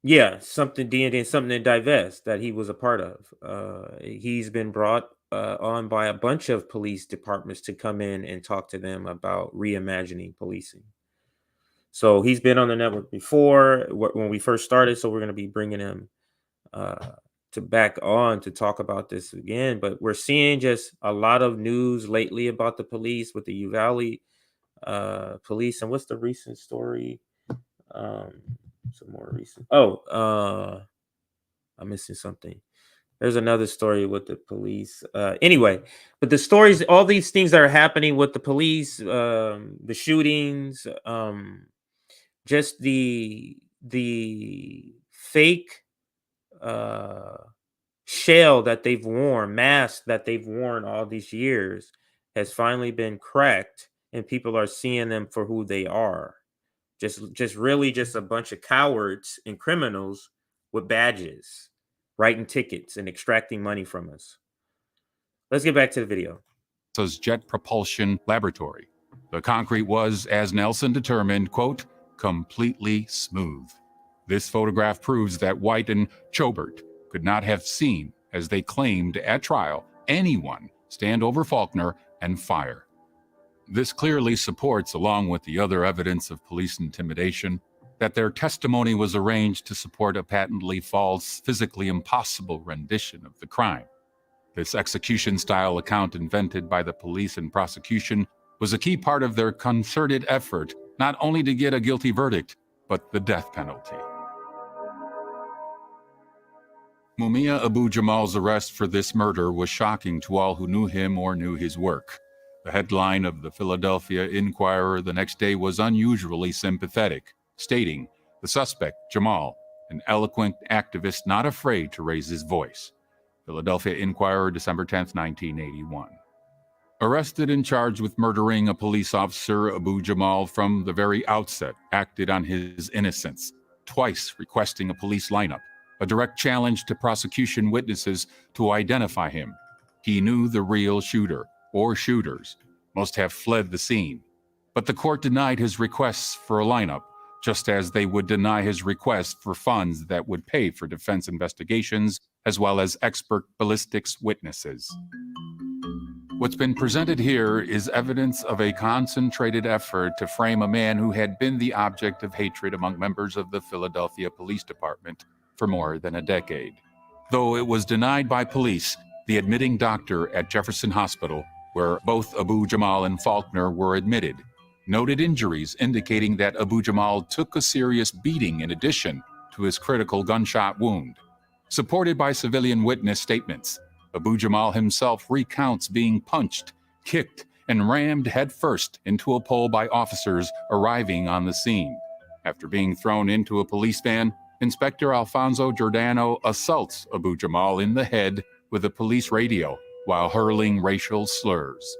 Yeah, something in divest that he was a part of. He's been brought on by a bunch of police departments to come in and talk to them about reimagining policing. So he's been on the network before when we first started. So we're going to be bringing him to back on to talk about this again. But we're seeing just a lot of news lately about the police with the Uvalde police. And what's the recent story? Some more recent. I'm missing something. There's another story with the police. Anyway, but the stories, all these things that are happening with the police, the shootings, just the fake shell that they've worn, mask that they've worn all these years, has finally been cracked, and people are seeing them for who they are. Just really just a bunch of cowards and criminals with badges, writing tickets and extracting money from us. Let's get back to the video. NASA's Jet Propulsion Laboratory. The concrete was, as Nelson determined, quote, completely smooth. This photograph proves that White and Chobert could not have seen, as they claimed at trial, anyone stand over Faulkner and fire. This clearly supports, along with the other evidence of police intimidation, that their testimony was arranged to support a patently false, physically impossible rendition of the crime. This execution-style account invented by the police and prosecution was a key part of their concerted effort not only to get a guilty verdict, but the death penalty. Mumia Abu-Jamal's arrest for this murder was shocking to all who knew him or knew his work. The headline of the Philadelphia Inquirer the next day was unusually sympathetic, stating, "The suspect, Jamal, an eloquent activist not afraid to raise his voice." Philadelphia Inquirer, December 10, 1981. Arrested and charged with murdering a police officer, Abu-Jamal from the very outset acted on his innocence, twice requesting a police lineup, a direct challenge to prosecution witnesses to identify him. He knew the real shooter, or shooters, must have fled the scene. But the court denied his requests for a lineup, just as they would deny his request for funds that would pay for defense investigations, as well as expert ballistics witnesses. What's been presented here is evidence of a concentrated effort to frame a man who had been the object of hatred among members of the Philadelphia Police Department for more than a decade. Though it was denied by police, the admitting doctor at Jefferson Hospital, where both Abu-Jamal and Faulkner were admitted, noted injuries indicating that Abu-Jamal took a serious beating in addition to his critical gunshot wound. Supported by civilian witness statements, Abu-Jamal himself recounts being punched, kicked, and rammed headfirst into a pole by officers arriving on the scene. After being thrown into a police van, Inspector Alfonso Giordano assaults Abu-Jamal in the head with a police radio while hurling racial slurs.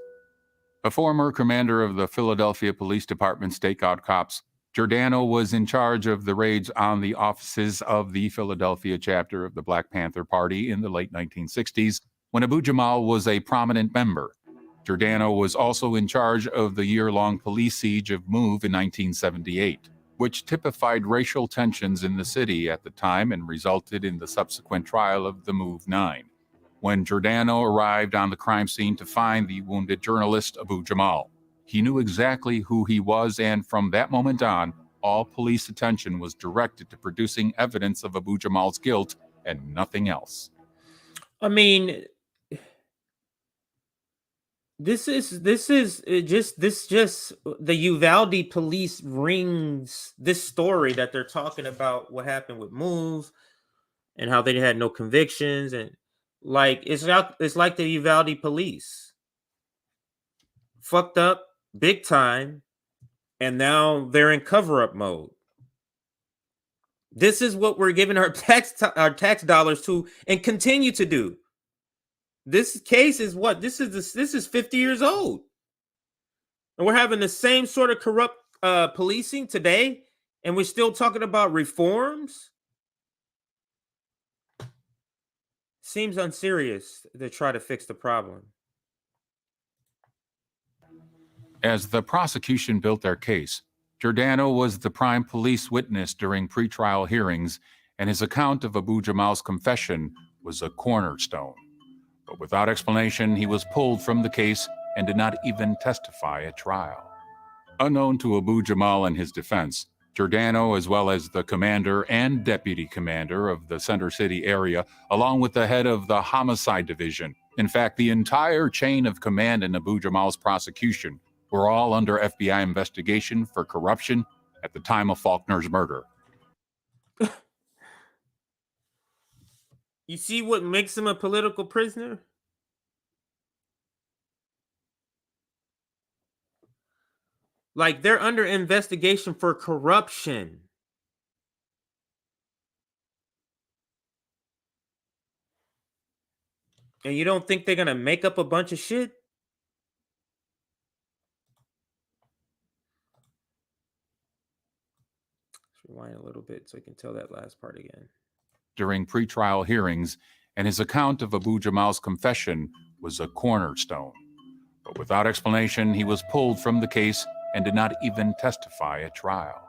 A former commander of the Philadelphia Police Department stakeout cops, Giordano was in charge of the raids on the offices of the Philadelphia chapter of the Black Panther Party in the late 1960s, when Abu-Jamal was a prominent member. Giordano was also in charge of the year-long police siege of Move in 1978, which typified racial tensions in the city at the time and resulted in the subsequent trial of the Move 9. When Giordano arrived on the crime scene to find the wounded journalist Abu-Jamal, he knew exactly who he was, and from that moment on, all police attention was directed to producing evidence of Abu-Jamal's guilt and nothing else. I mean, this is just the Uvalde police rings this story that they're talking about what happened with Move and how they had no convictions, and like it's like the Uvalde police fucked up big time, and now they're in cover-up mode. This is what we're giving our tax dollars to and continue to do. This case is what? This is 50 years old. And we're having the same sort of corrupt policing today, and we're still talking about reforms. Seems unserious to try to fix the problem. As the prosecution built their case, Giordano was the prime police witness during pretrial hearings, and his account of Abu-Jamal's confession was a cornerstone. But without explanation, he was pulled from the case and did not even testify at trial. Unknown to Abu-Jamal and his defense, Giordano, as well as the commander and deputy commander of the Center City area, along with the head of the homicide division, in fact, the entire chain of command in Abu-Jamal's prosecution, were all under FBI investigation for corruption at the time of Faulkner's murder. You see what makes him a political prisoner? Like, they're under investigation for corruption. And you don't think they're going to make up a bunch of shit? Let's rewind a little bit so you can tell that last part again. During pretrial hearings, and his account of Abu-Jamal's confession was a cornerstone. But without explanation, he was pulled from the case and did not even testify at trial.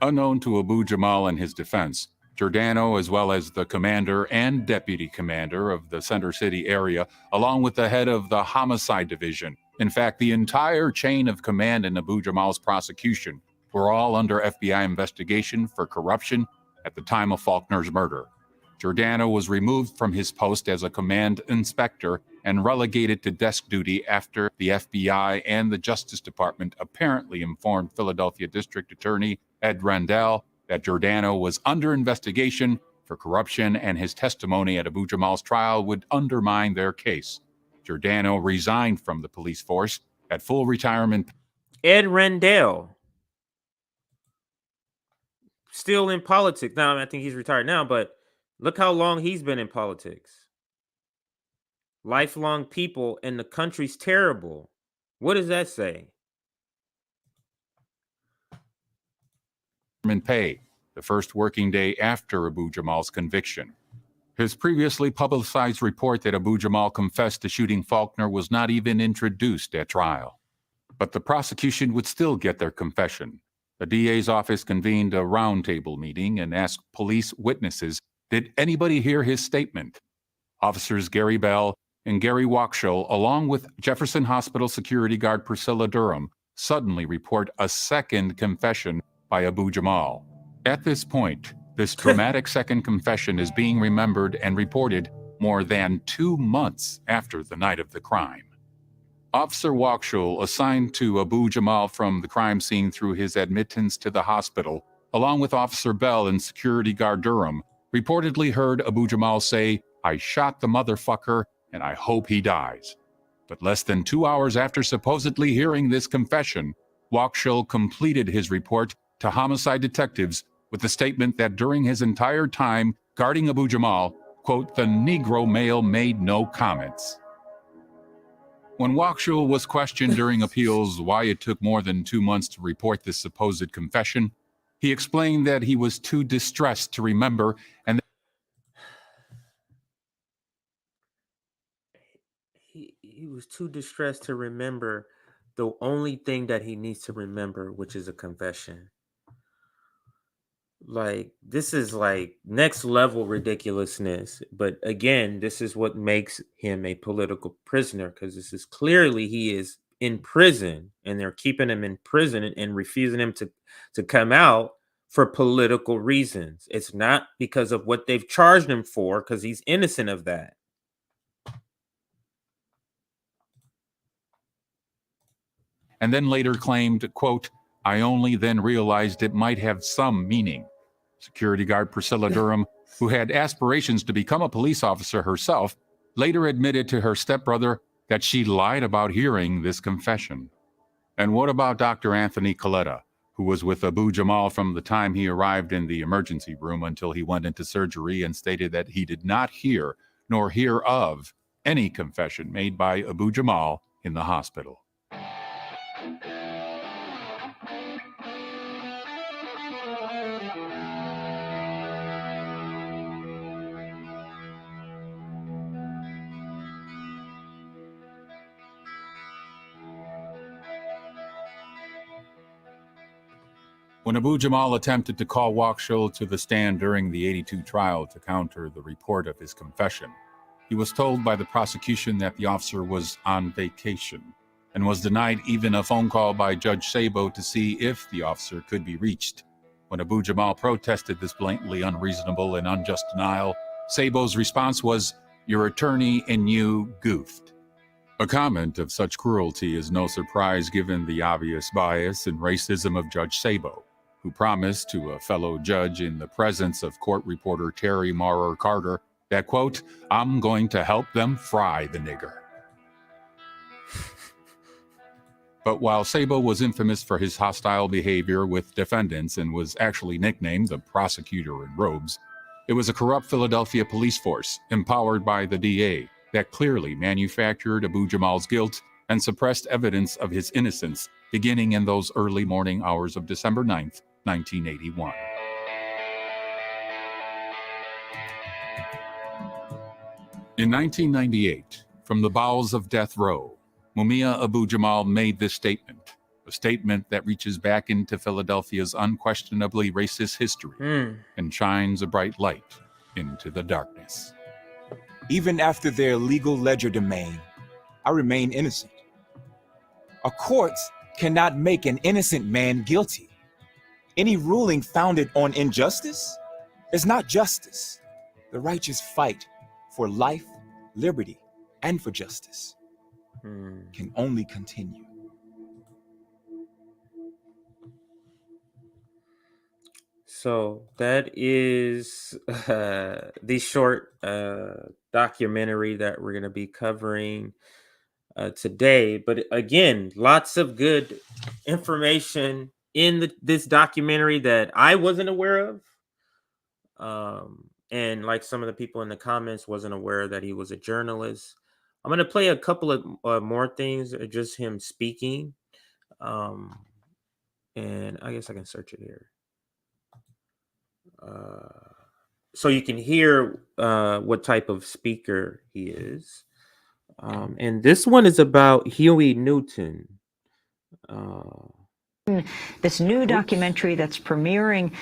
Unknown to Abu-Jamal and his defense, Giordano, as well as the commander and deputy commander of the Center City area, along with the head of the homicide division, in fact, the entire chain of command in Abu-Jamal's prosecution, were all under FBI investigation for corruption at the time of Faulkner's murder. Giordano was removed from his post as a command inspector and relegated to desk duty after the FBI and the Justice Department apparently informed Philadelphia District Attorney Ed Rendell that Giordano was under investigation for corruption and his testimony at Abu-Jamal's trial would undermine their case. Giordano resigned from the police force at full retirement. Ed Rendell, still in politics. Now, I think he's retired now, but look how long he's been in politics. Lifelong people, and the country's terrible. What does that say? Pay, the first working day after Abu-Jamal's conviction. His previously publicized report that Abu-Jamal confessed to shooting Faulkner was not even introduced at trial. But the prosecution would still get their confession. The DA's office convened a roundtable meeting and asked police witnesses, did anybody hear his statement? Officers Gary Bell and Gary Wakshull, along with Jefferson Hospital security guard Priscilla Durham, suddenly report a second confession by Abu-Jamal. At this point, this dramatic second confession is being remembered and reported more than 2 months after the night of the crime. Officer Wakshull, assigned to Abu-Jamal from the crime scene through his admittance to the hospital, along with Officer Bell and security guard Durham, reportedly heard Abu-Jamal say, "I shot the motherfucker and I hope he dies." But less than 2 hours after supposedly hearing this confession, Wakshull completed his report to homicide detectives with the statement that during his entire time guarding Abu-Jamal, quote, the Negro male made no comments. When Wakshull was questioned during appeals why it took more than 2 months to report this supposed confession, he explained that he was too distressed to remember and He was too distressed to remember the only thing that he needs to remember, which is a confession. Like, this is like next level ridiculousness. But again, this is what makes him a political prisoner, because this is clearly he is in prison and they're keeping him in prison and refusing him to come out for political reasons. It's not because of what they've charged him for, because he's innocent of that. and then later claimed, quote, "I only then realized it might have some meaning." Security guard Priscilla Durham, who had aspirations to become a police officer herself, later admitted to her stepbrother that she lied about hearing this confession. And what about Dr. Anthony Coletta, who was with Abu-Jamal from the time he arrived in the emergency room until he went into surgery, and stated that he did not hear nor hear of any confession made by Abu-Jamal in the hospital. When Abu-Jamal attempted to call Waukesha to the stand during the '82 trial to counter the report of his confession, he was told by the prosecution that the officer was on vacation and was denied even a phone call by Judge Sabo to see if the officer could be reached. When Abu-Jamal protested this blatantly unreasonable and unjust denial, Sabo's response was, "Your attorney and you goofed." A comment of such cruelty is no surprise given the obvious bias and racism of Judge Sabo, who promised to a fellow judge in the presence of court reporter Terry Maurer Carter that, quote, "I'm going to help them fry the nigger." But while Sabo was infamous for his hostile behavior with defendants and was actually nicknamed the prosecutor in robes, it was a corrupt Philadelphia police force, empowered by the DA, that clearly manufactured Abu-Jamal's guilt and suppressed evidence of his innocence beginning in those early morning hours of December 9th, 1981. In 1998, from the bowels of death row, Mumia Abu-Jamal made this statement, a statement that reaches back into Philadelphia's unquestionably racist history and shines a bright light into the darkness. Even after their legal legerdemain, I remain innocent. A court cannot make an innocent man guilty. Any ruling founded on injustice is not justice. The righteous fight for life, liberty, and for justice can only continue. So that is the short documentary that we're going to be covering today. But again, lots of good information in this documentary that I wasn't aware of. And like some of the people in the comments wasn't aware that he was a journalist. I'm going to play a couple of more things, just him speaking. And I guess I can search it here. So you can hear what type of speaker he is. And this one is about Huey Newton. This new documentary that's premiering.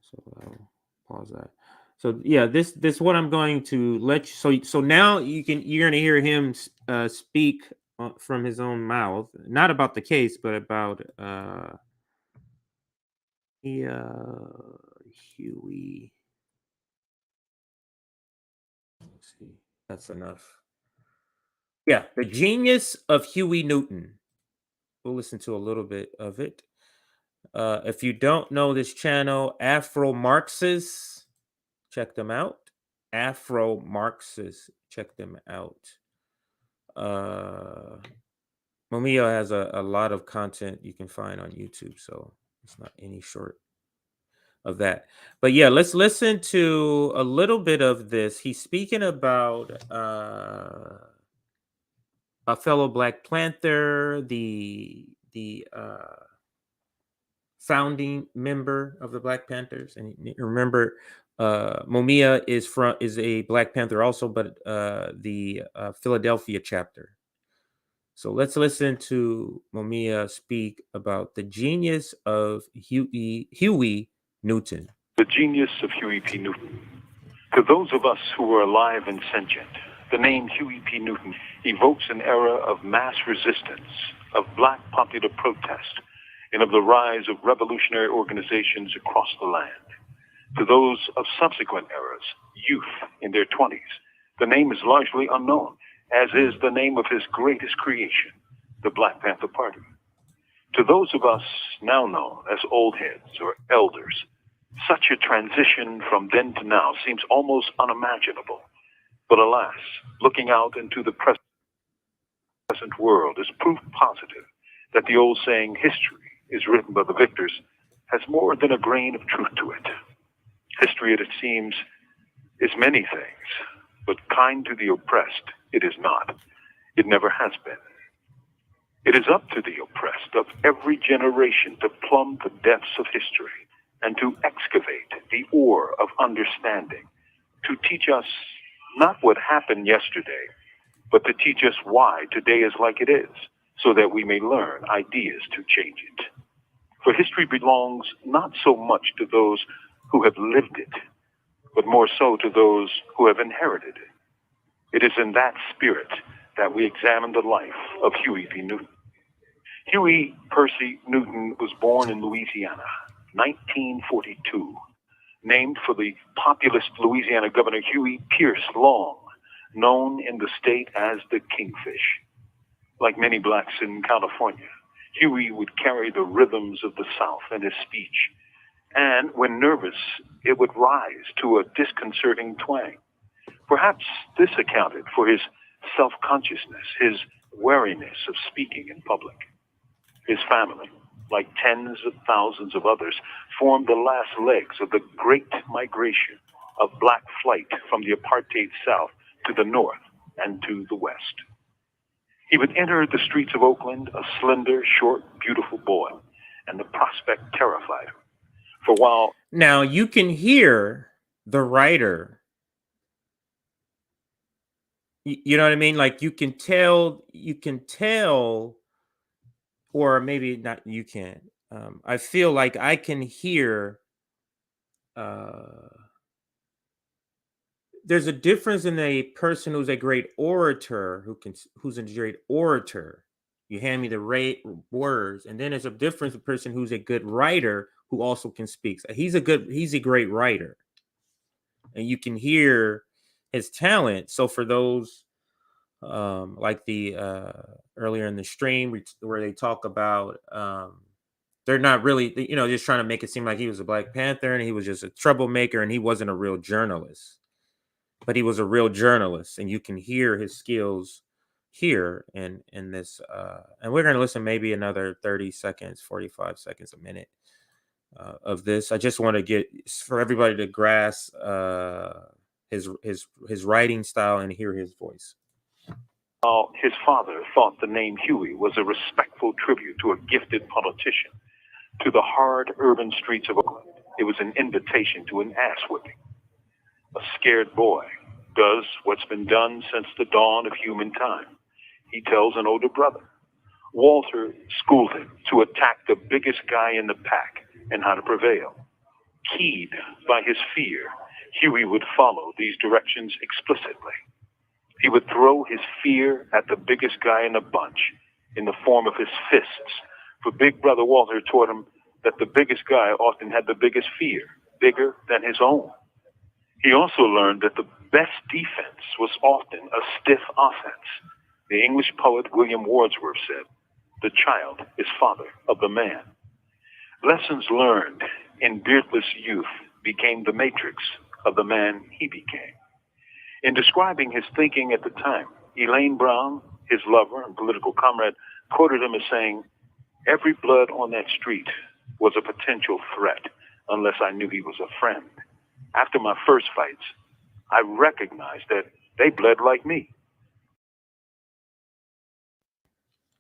So I'll pause that. So yeah, this what I'm going to let you. So now you're going to hear him speak from his own mouth, not about the case, but about Huey. Let's see, that's enough. Yeah, the genius of Huey Newton. We'll listen to a little bit of it. If you don't know this channel, Afro Marxists, check them out. Afro Marxists, check them out. Mumia has a lot of content you can find on YouTube, so it's not any short of that. But yeah, let's listen to a little bit of this. He's speaking about a fellow Black Panther, the founding member of the Black Panthers. And remember, Mumia is a Black Panther also, but the Philadelphia chapter. So let's listen to Mumia speak about the genius of Huey Newton. The genius of Huey P. Newton. To those of us who were alive and sentient, the name Huey P. Newton evokes an era of mass resistance, of Black popular protest, and of the rise of revolutionary organizations across the land. To those of subsequent eras, youth in their 20s, the name is largely unknown, as is the name of his greatest creation, the Black Panther Party. To those of us now known as old heads or elders, such a transition from then to now seems almost unimaginable. But alas, looking out into the present world is proof positive that the old saying, history is written by the victors has more than a grain of truth to it. History, it seems, is many things, but kind to the oppressed, it is not. It never has been. It is up to the oppressed of every generation to plumb the depths of history and to excavate the ore of understanding, to teach us not what happened yesterday, but to teach us why today is like it is, so that we may learn ideas to change it. For history belongs not so much to those who have lived it, but more so to those who have inherited it. It is in that spirit that we examine the life of Huey P. Newton. Huey Percy Newton was born in Louisiana, 1942, named for the populist Louisiana Governor Huey Pierce Long, known in the state as the Kingfish. Like many blacks in California, Huey would carry the rhythms of the South in his speech, and when nervous, it would rise to a disconcerting twang. Perhaps this accounted for his self-consciousness, his wariness of speaking in public. His family, like tens of thousands of others, formed the last legs of the great migration of black flight from the apartheid South to the North and to the West. He would enter the streets of Oakland a slender, short, beautiful boy, and the prospect terrified him. For while Now you can hear the writer. You know what I mean? Like you can tell, or maybe not, you can't. I feel like I can hear there's a difference in a person who's a great orator, who's a great orator. You hand me the right words, and then there's a difference in a person who's a good writer who also can speak. He's a great writer, and you can hear his talent. So for those like the earlier in the stream where they talk about they're not really, just trying to make it seem like he was a Black Panther and he was just a troublemaker and he wasn't a real journalist. But he was a real journalist, and you can hear his skills here in this. And we're going to listen maybe another 30 seconds, 45 seconds, a minute of this. I just want to get for everybody to grasp his writing style and hear his voice. His father thought the name Huey was a respectful tribute to a gifted politician, to the hard urban streets of Oakland, it was an invitation to an ass whipping. A scared boy does what's been done since the dawn of human time. He tells an older brother. Walter schooled him to attack the biggest guy in the pack and how to prevail. Keyed by his fear, Huey would follow these directions explicitly. He would throw his fear at the biggest guy in the bunch in the form of his fists, for Big Brother Walter taught him that the biggest guy often had the biggest fear, bigger than his own. He also learned that the best defense was often a stiff offense. The English poet William Wordsworth said, "The child is father of the man." Lessons learned in beardless youth became the matrix of the man he became. In describing his thinking at the time, Elaine Brown, his lover and political comrade, quoted him as saying, "Every blood on that street was a potential threat unless I knew he was a friend. After my first fights, I recognized that they bled like me."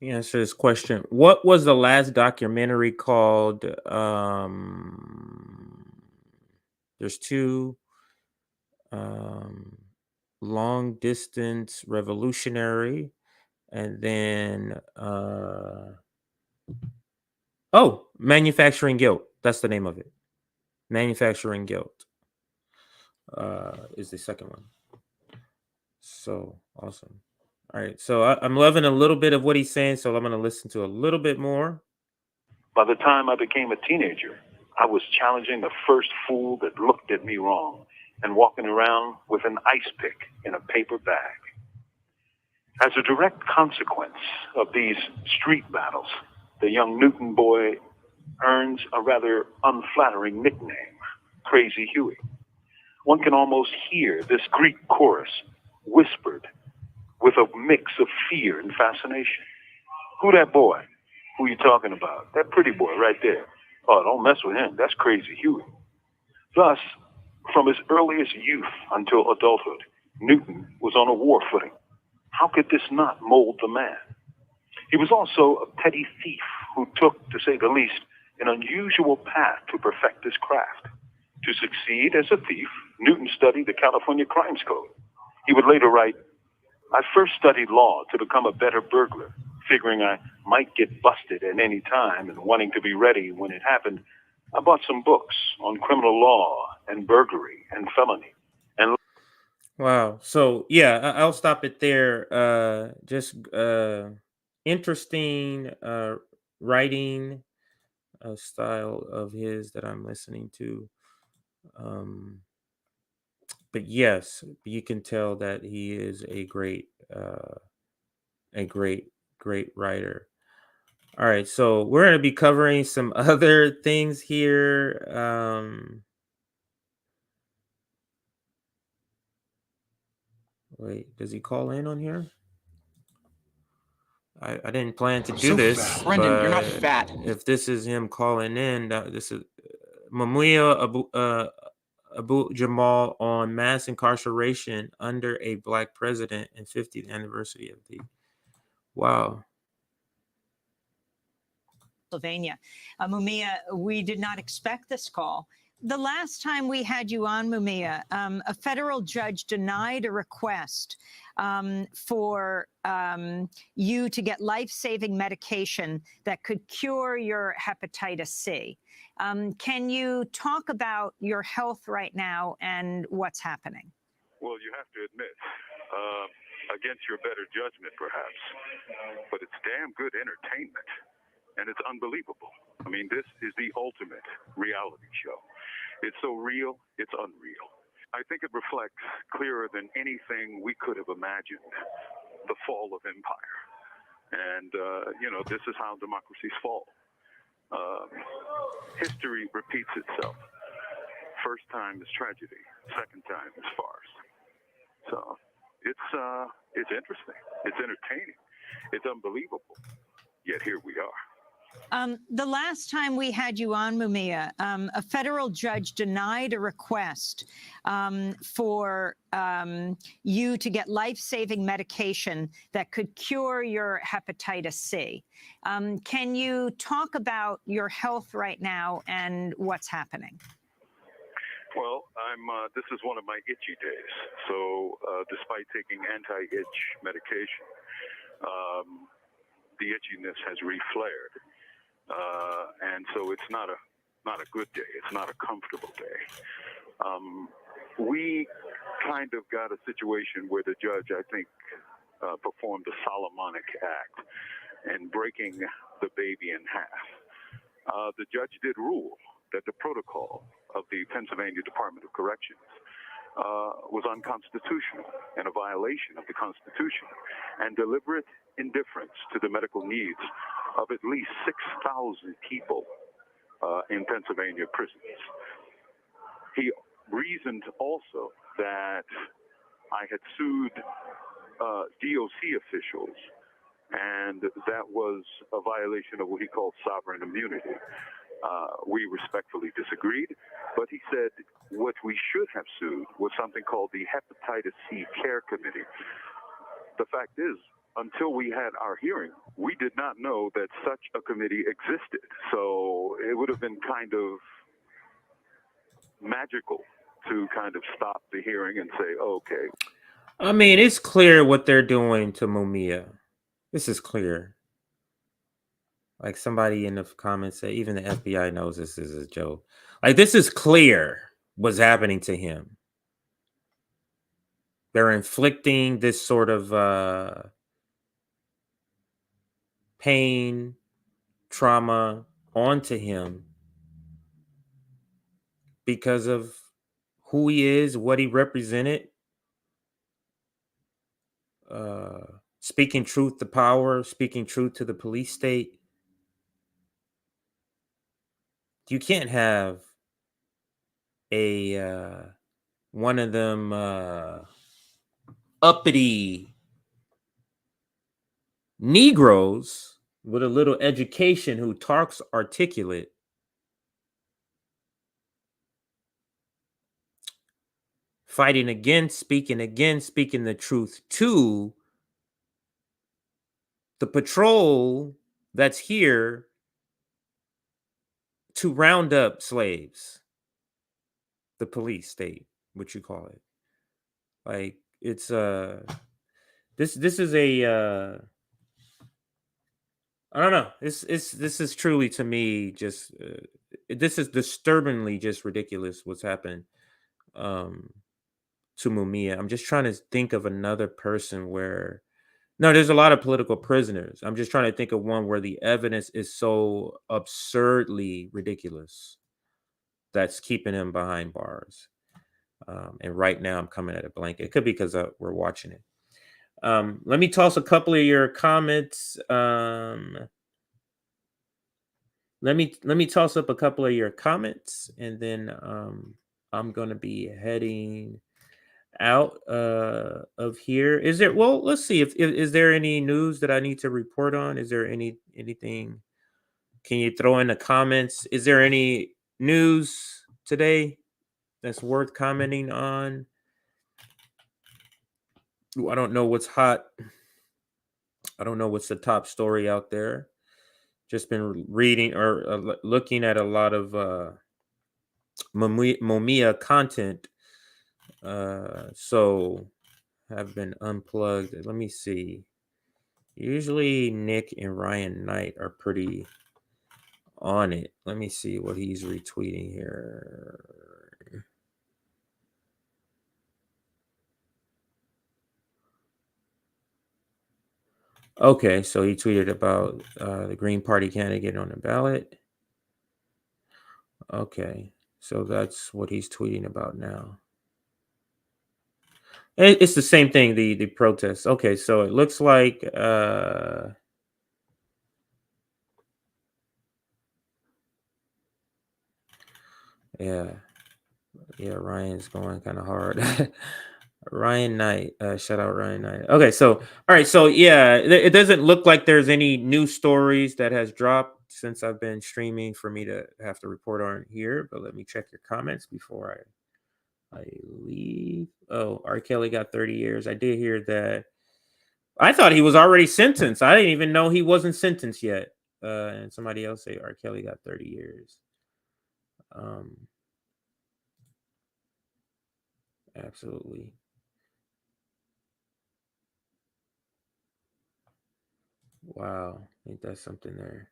Let me answer this question. What was the last documentary called? There's two. Long Distance Revolutionary, and then Manufacturing Guilt. That's the name of it. Manufacturing Guilt is the second one. So awesome. All right, so I'm loving a little bit of what he's saying, so I'm going to listen to a little bit more. By the time I became a teenager, I was challenging the first fool that looked at me wrong and walking around with an ice pick in a paper bag. As a direct consequence of these street battles, the young Newton boy earns a rather unflattering nickname, Crazy Huey. One can almost hear this Greek chorus whispered with a mix of fear and fascination. Who that boy? Who you talking about? That pretty boy right there. Oh, don't mess with him. That's crazy Huey. Thus, from his earliest youth until adulthood, Newton was on a war footing. How could this not mold the man? He was also a petty thief who took, to say the least, an unusual path to perfect his craft. To succeed as a thief, Newton studied the California Crimes Code. He would later write, I first studied law to become a better burglar, figuring I might get busted at any time and wanting to be ready when it happened. I bought some books on criminal law and burglary and felony. And Wow. So yeah, I'll stop it there. Just interesting writing style of his that I'm listening to. But yes, you can tell that he is a great writer. All right, so we're going to be covering some other things here. Wait, does he call in on here? I didn't plan to do this. Brendan, you're not but fat. If this is him calling in, this is Mumia Abu-Jamal on mass incarceration under a black president and 50th anniversary of the. Wow. Pennsylvania. Mumia, we did not expect this call. The last time we had you on, Mumia, a federal judge denied a request for you to get life-saving medication that could cure your hepatitis C. Can you talk about your health right now and what's happening? well, you have to admit, against your better judgment, perhaps, but it's damn good entertainment, and it's unbelievable. I mean, this is the ultimate reality show. It's so real, it's unreal. I think it reflects clearer than anything we could have imagined the fall of empire. And, this is how democracies fall. History repeats itself. First time is tragedy, second time is farce. So it's interesting, it's entertaining, it's unbelievable, yet here we are. The last time we had you on, Mumia, a federal judge denied a request for you to get life-saving medication that could cure your hepatitis C. Can you talk about your health right now and what's happening? Well, this is one of my itchy days. So despite taking anti-itch medication, the itchiness has reflared. And so it's not a good day. It's not a comfortable day. We kind of got a situation where the judge, I think, performed a Solomonic act in breaking the baby in half. The judge did rule that the protocol of the Pennsylvania Department of Corrections was unconstitutional and a violation of the Constitution and deliberate indifference to the medical needs of at least 6,000 people in Pennsylvania prisons. He reasoned also that I had sued DOC officials, and that was a violation of what he called sovereign immunity. We respectfully disagreed, but he said what we should have sued was something called the Hepatitis C Care Committee. The fact is, until we had our hearing, we did not know that such a committee existed. So it would have been kind of magical to kind of stop the hearing and say, okay. I mean, it's clear what they're doing to Mumia. This is clear. Like somebody in the comments said, even the FBI knows this is a joke. Like, this is clear what's happening to him. They're inflicting this sort of pain, trauma onto him because of who he is, what he represented. Speaking truth to power, speaking truth to the police state. You can't have a one of them uppity Negroes with a little education who talks articulate. Fighting against, speaking the truth to the patrol that's here to round up slaves. The police state, what you call it. Like it's this is a I don't know. This is truly to me just this is disturbingly just ridiculous what's happened to Mumia. I'm just trying to think of another person where no, there's a lot of political prisoners. I'm just trying to think of one where the evidence is so absurdly ridiculous that's keeping him behind bars. And right now I'm coming at a blank. It could be because we're watching it. Let me toss a couple of your comments. Let me toss up a couple of your comments, and then I'm gonna be heading out of here. Is there? Well, let's see. If is there any news that I need to report on? Is there anything? Can you throw in the comments? Is there any news today that's worth commenting on? I don't know what's hot. I don't know what's the top story out there. Just been reading or looking at a lot of Mumia content. So have been unplugged. Let me see. Usually Nick and Ryan Knight are pretty on it. Let me see what he's retweeting here. Okay, so he tweeted about the Green Party candidate on the ballot. Okay, so that's what he's tweeting about now. It's the same thing, the protests. Okay, so it looks like yeah, Ryan's going kind of hard. Ryan Knight, shout out Ryan Knight. Okay, so all right, so yeah, it doesn't look like there's any new stories that has dropped since I've been streaming for me to have to report on here. But let me check your comments before I leave. Oh, R. Kelly got 30 years. I did hear that. I thought he was already sentenced. I didn't even know he wasn't sentenced yet. And somebody else say R. Kelly got 30 years. Absolutely. Wow, I think that's something there.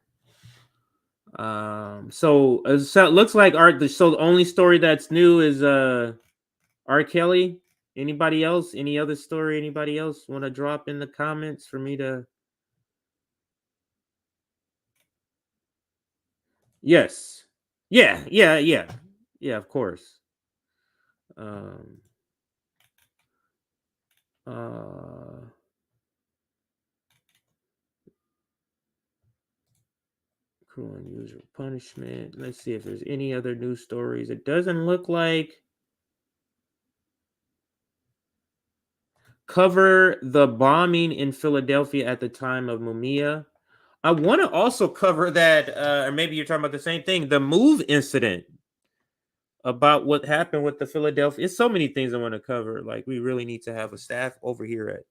So it looks like so the only story that's new is R. Kelly. Anybody else? Any other story? Anybody else want to drop in the comments for me to? Yes. Yeah. Of course. Cruel and unusual punishment. Let's see if there's any other news stories. It doesn't look like. Cover the bombing in Philadelphia at the time of Mumia. I want to also cover that, or maybe you're talking about the same thing, the move incident about what happened with the Philadelphia. It's so many things I want to cover. Like we really need to have a staff over here at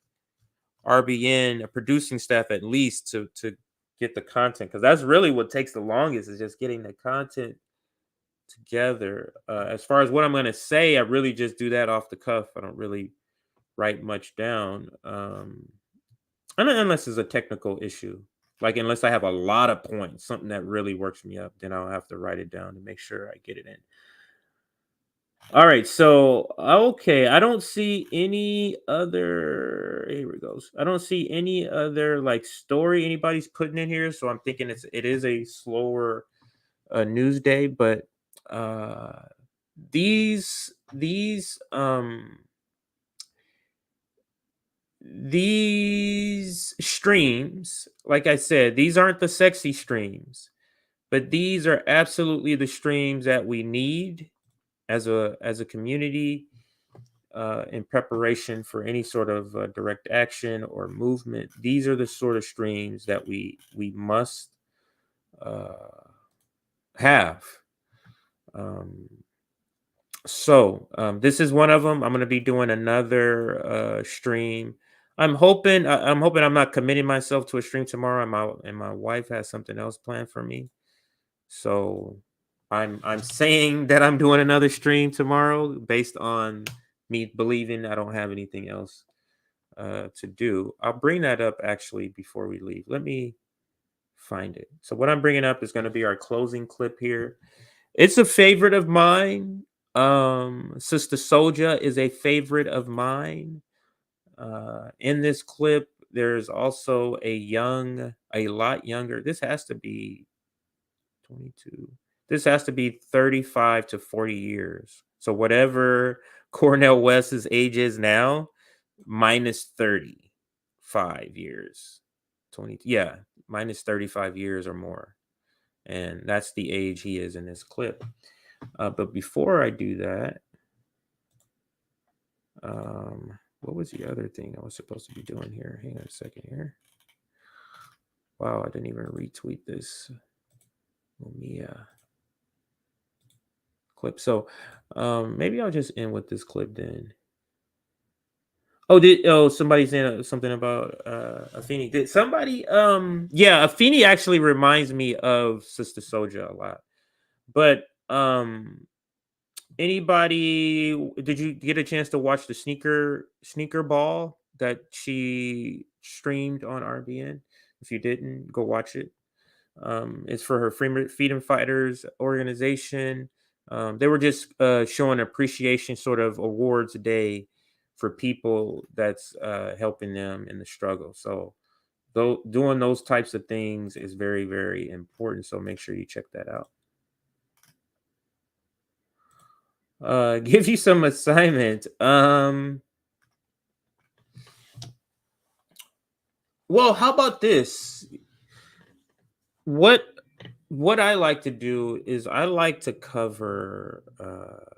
RBN, a producing staff at least to get the content, because that's really what takes the longest is just getting the content together. As far as what I'm going to say, I really just do that off the cuff. I don't really write much down, unless it's a technical issue. Like unless I have a lot of points, something that really works me up, then I'll have to write it down to make sure I get it in. All right, so okay, I don't see any other. Here it goes. I don't see any other like story anybody's putting in here, so I'm thinking it is a slower news day. But these streams, like I said, these aren't the sexy streams, but these are absolutely the streams that we need as a community. in preparation for any sort of direct action or movement. These are the sort of streams that we must have. So this is one of them. I'm going to be doing another stream. I'm hoping I'm not committing myself to a stream tomorrow, and my wife has something else planned for me. So I'm saying that I'm doing another stream tomorrow based on me believing I don't have anything else to do. I'll bring that up actually before we leave. Let me find it. So what I'm bringing up is going to be our closing clip here. It's a favorite of mine. Sister Soldier is a favorite of mine. In this clip, there's also a lot younger. This has to be 22. This has to be 35 to 40 years. So whatever Cornel West's age is now, minus 35 years. 20, yeah, minus 35 years or more. And that's the age he is in this clip. But before I do that, what was the other thing I was supposed to be doing here? Hang on a second here. Wow, I didn't even retweet this Mumia clip. So maybe I'll just end with this clip then. Somebody's saying something about Afeni. Did somebody yeah, Afeni actually reminds me of Sister Soldier a lot. But anybody, did you get a chance to watch the sneaker ball that she streamed on RBN? If you didn't, go watch it. It's for her Freedom Fighters organization. They were just showing appreciation sort of awards day for people that's helping them in the struggle. So doing those types of things is very, very important. So make sure you check that out. Give you some assignment. Well, how about this? What I like to do is I like to cover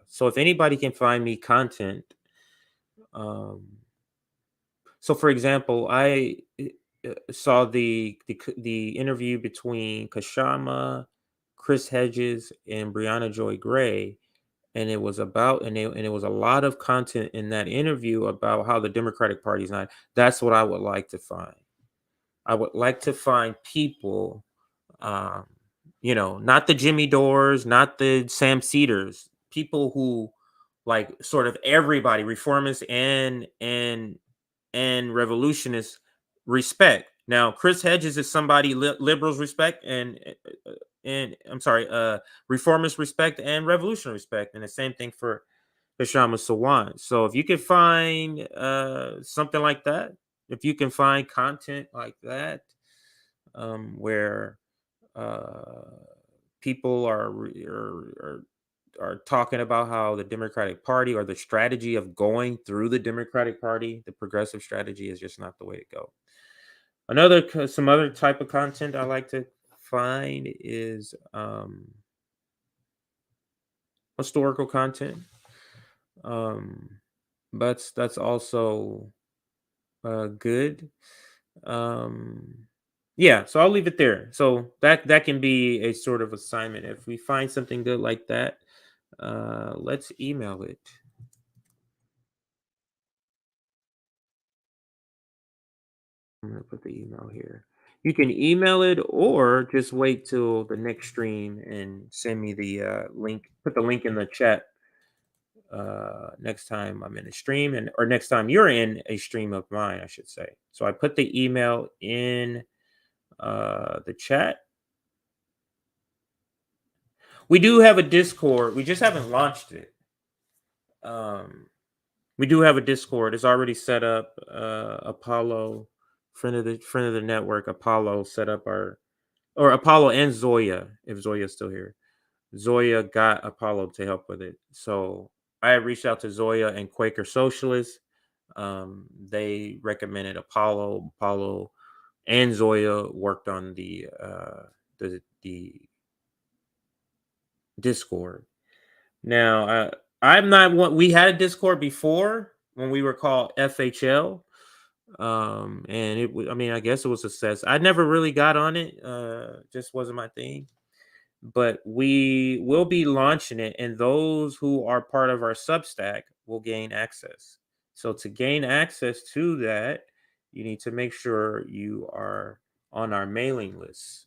so if anybody can find me content, so for example, I saw the interview between Kashama, Chris Hedges, and Brianna Joy Gray, and it was about and it was a lot of content in that interview about how the Democratic Party is not. That's what I would like to find. I would like to find people, not the Jimmy Dores, not the Sam Cedars, people who like sort of everybody, reformists and revolutionists respect. Now, Chris Hedges is somebody liberals respect and I'm sorry, reformists respect and revolutionary respect, and the same thing for Kashama Sawan. So if you can find something like that, if you can find content like that, where people are talking about how the Democratic Party or the strategy of going through the Democratic Party, the progressive strategy, is just not the way to go. Some other type of content I like to find is historical content. But that's also good. Yeah, so I'll leave it there. So that can be a sort of assignment. If we find something good like that, let's email it. I'm gonna put the email here. You can email it or just wait till the next stream and send me the link. Put the link in the chat next time I'm in a stream, or next time you're in a stream of mine, I should say. So I put the email in the chat. We do have a Discord. We just haven't launched it. We do have a Discord. It's already set up. Apollo, friend of the network, Apollo set up Apollo and Zoya, if Zoya's still here. Zoya got Apollo to help with it. So I reached out to Zoya and Quaker Socialists. They recommended Apollo. Apollo and Zoya worked on the Discord. Now, I'm not one. We had a Discord before when we were called FHL. And it was, I mean, I guess it was a success. I never really got on it. Just wasn't my thing. But we will be launching it, and those who are part of our Substack will gain access. So to gain access to that, you need to make sure you are on our mailing list.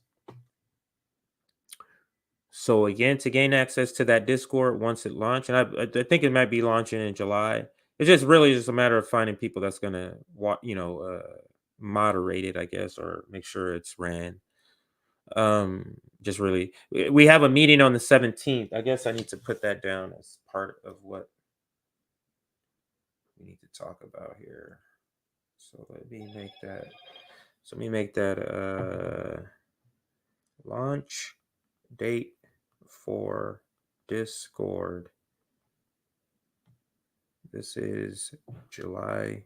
So again, to gain access to that Discord once it launched, and I think it might be launching in July. It's just really just a matter of finding people that's gonna moderate it, I guess, or make sure it's ran. Just really, we have a meeting on the 17th. I guess I need to put that down as part of what we need to talk about here. So let me make that. So let me make that launch date for Discord. This is July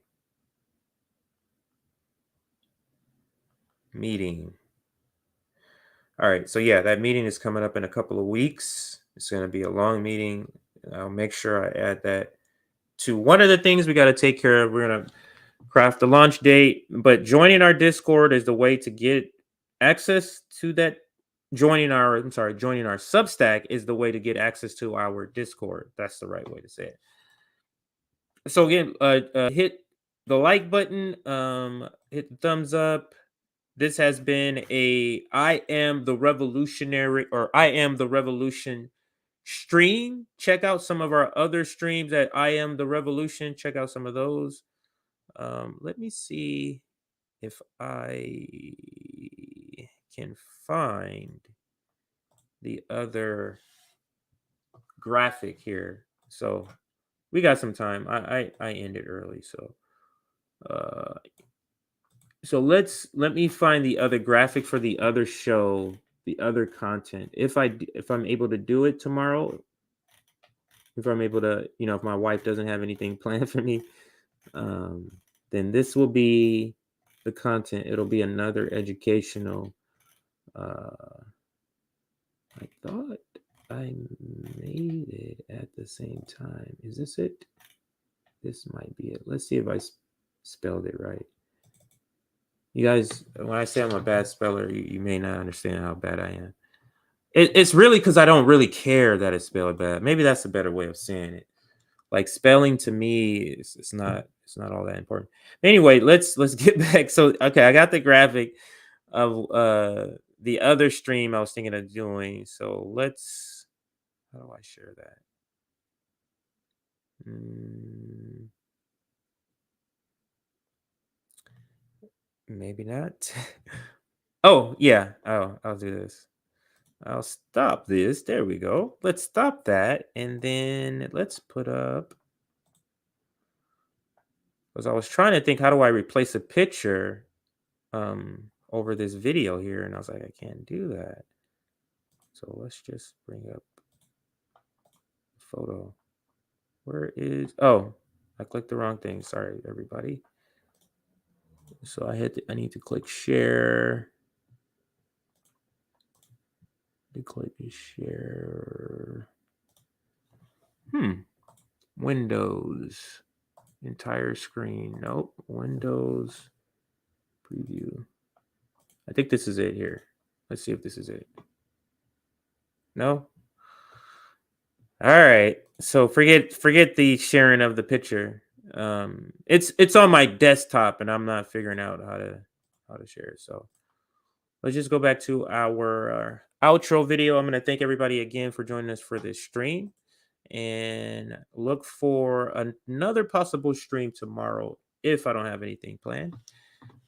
meeting. All right, so yeah, that meeting is coming up in a couple of weeks. It's going to be a long meeting. I'll make sure I add that to one of the things we got to take care of. We're going to craft the launch date, but joining our Discord is the way to get access to that. Joining our Substack is the way to get access to our Discord. That's the right way to say it. So again, hit the like button, hit the thumbs up. This has been I Am the Revolutionary, or I Am the Revolution stream. Check out some of our other streams at I Am the Revolution. Check out some of those. Let me see if I can find the other graphic here. So we got some time. I ended early, so let me find the other graphic for the other show, the other content. If I'm able to do it tomorrow, if I'm able to, if my wife doesn't have anything planned for me, then this will be the content. It'll be another educational. I thought I made it at the same time. Is this it? This might be it. Let's see if I spelled it right. You guys, when I say I'm a bad speller, you may not understand how bad I am. It's really because I don't really care that it's spelled bad. Maybe that's a better way of saying it. Like spelling to me, it's not all that important. Anyway, let's get back. So okay, I got the graphic of the other stream I was thinking of doing. So how do I share that? Maybe not. Oh yeah. Oh, I'll do this. I'll stop this. There we go. Let's stop that. And then let's put up, because I was trying to think, how do I replace a picture over this video here? And I was like, I can't do that. So let's just bring up photo. Where is, oh, I clicked the wrong thing. Sorry, everybody. So I need to click share. Click share. Windows. Entire screen. Nope. Windows. Preview. I think this is it here. Let's see if this is it. No? All right. So forget the sharing of the picture. It's on my desktop and I'm not figuring out how to share it. So let's just go back to our outro video. I'm going to thank everybody again for joining us for this stream, and look for another possible stream tomorrow if I don't have anything planned.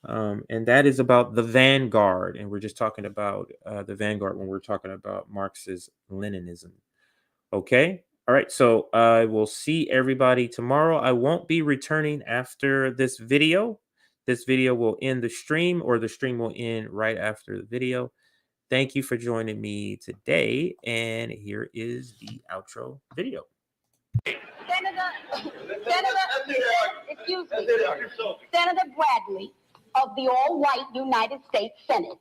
And that is about the Vanguard. And we're just talking about the Vanguard when we're talking about Marxist Leninism. Okay. All right. So I will see everybody tomorrow. I won't be returning after this video. This video will end the stream, or the stream will end right after the video. Thank you for joining me today. And here is the outro video. Senator Bradley of the all-white United States Senate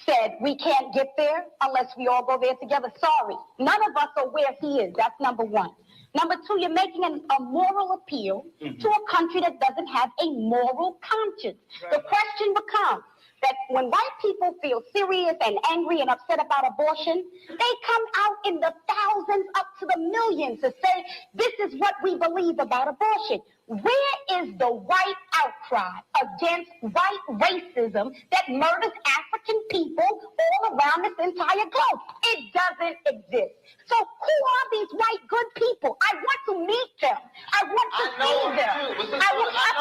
said we can't get there unless we all go there together. Sorry, none of us are where he is. That's number one. Number two, you're making a moral appeal to a country that doesn't have a moral conscience. The question becomes that when white people feel serious and angry and upset about abortion, they come out in the thousands up to the millions to say, this is what we believe about abortion. Where is the white outcry against white racism that murders African people all around this entire globe? It doesn't exist. So who are these white good people? I want to meet them. I want to see them. A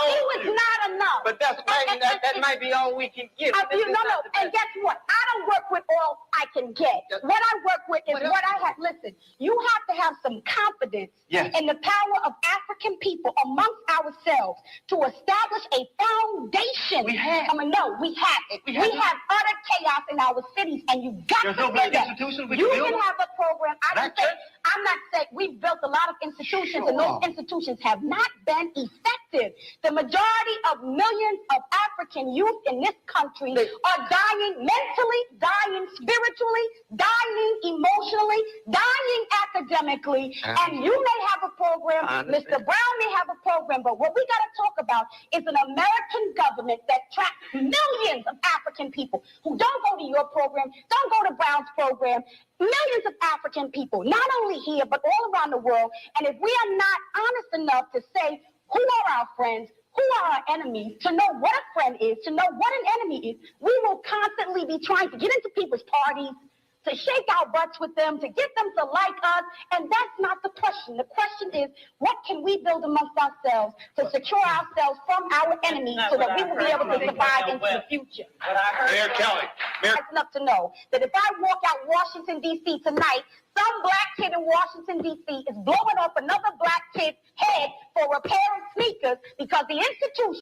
few is not enough. But that might be all we can get. And guess what? I don't work with all I can get. What I work with is what I have. Listen, you have to have some confidence in the power of African people amongst ourselves to establish a foundation. We have. We have it. We have utter chaos in our cities, and you got to say that. You can have a program. I'm not saying we've built a lot of institutions, and those institutions have not been effective. The majority of millions of African youth in this country are dying mentally, dying spiritually, dying emotionally, dying academically. And you may have a program, Mr. Brown may have a program, but what we got to talk about is an American government that tracks millions of African people who don't go to your program, don't go to Brown's program. Millions of African people, not only here, but all around the world. And if we are not honest enough to say who are our friends, who are our enemies, to know what a friend is, to know what an enemy is, we will constantly be trying to get into people's parties, to shake our butts with them, to get them to like us. And that's not the question. The question is, what can we build amongst ourselves to secure ourselves from our enemies so that we will be able to survive into the future? Mayor Kelly. It's enough to know that if I walk out Washington, D.C. tonight, some black kid in Washington, D.C. is blowing up another black kid's head for repairing sneakers because the institution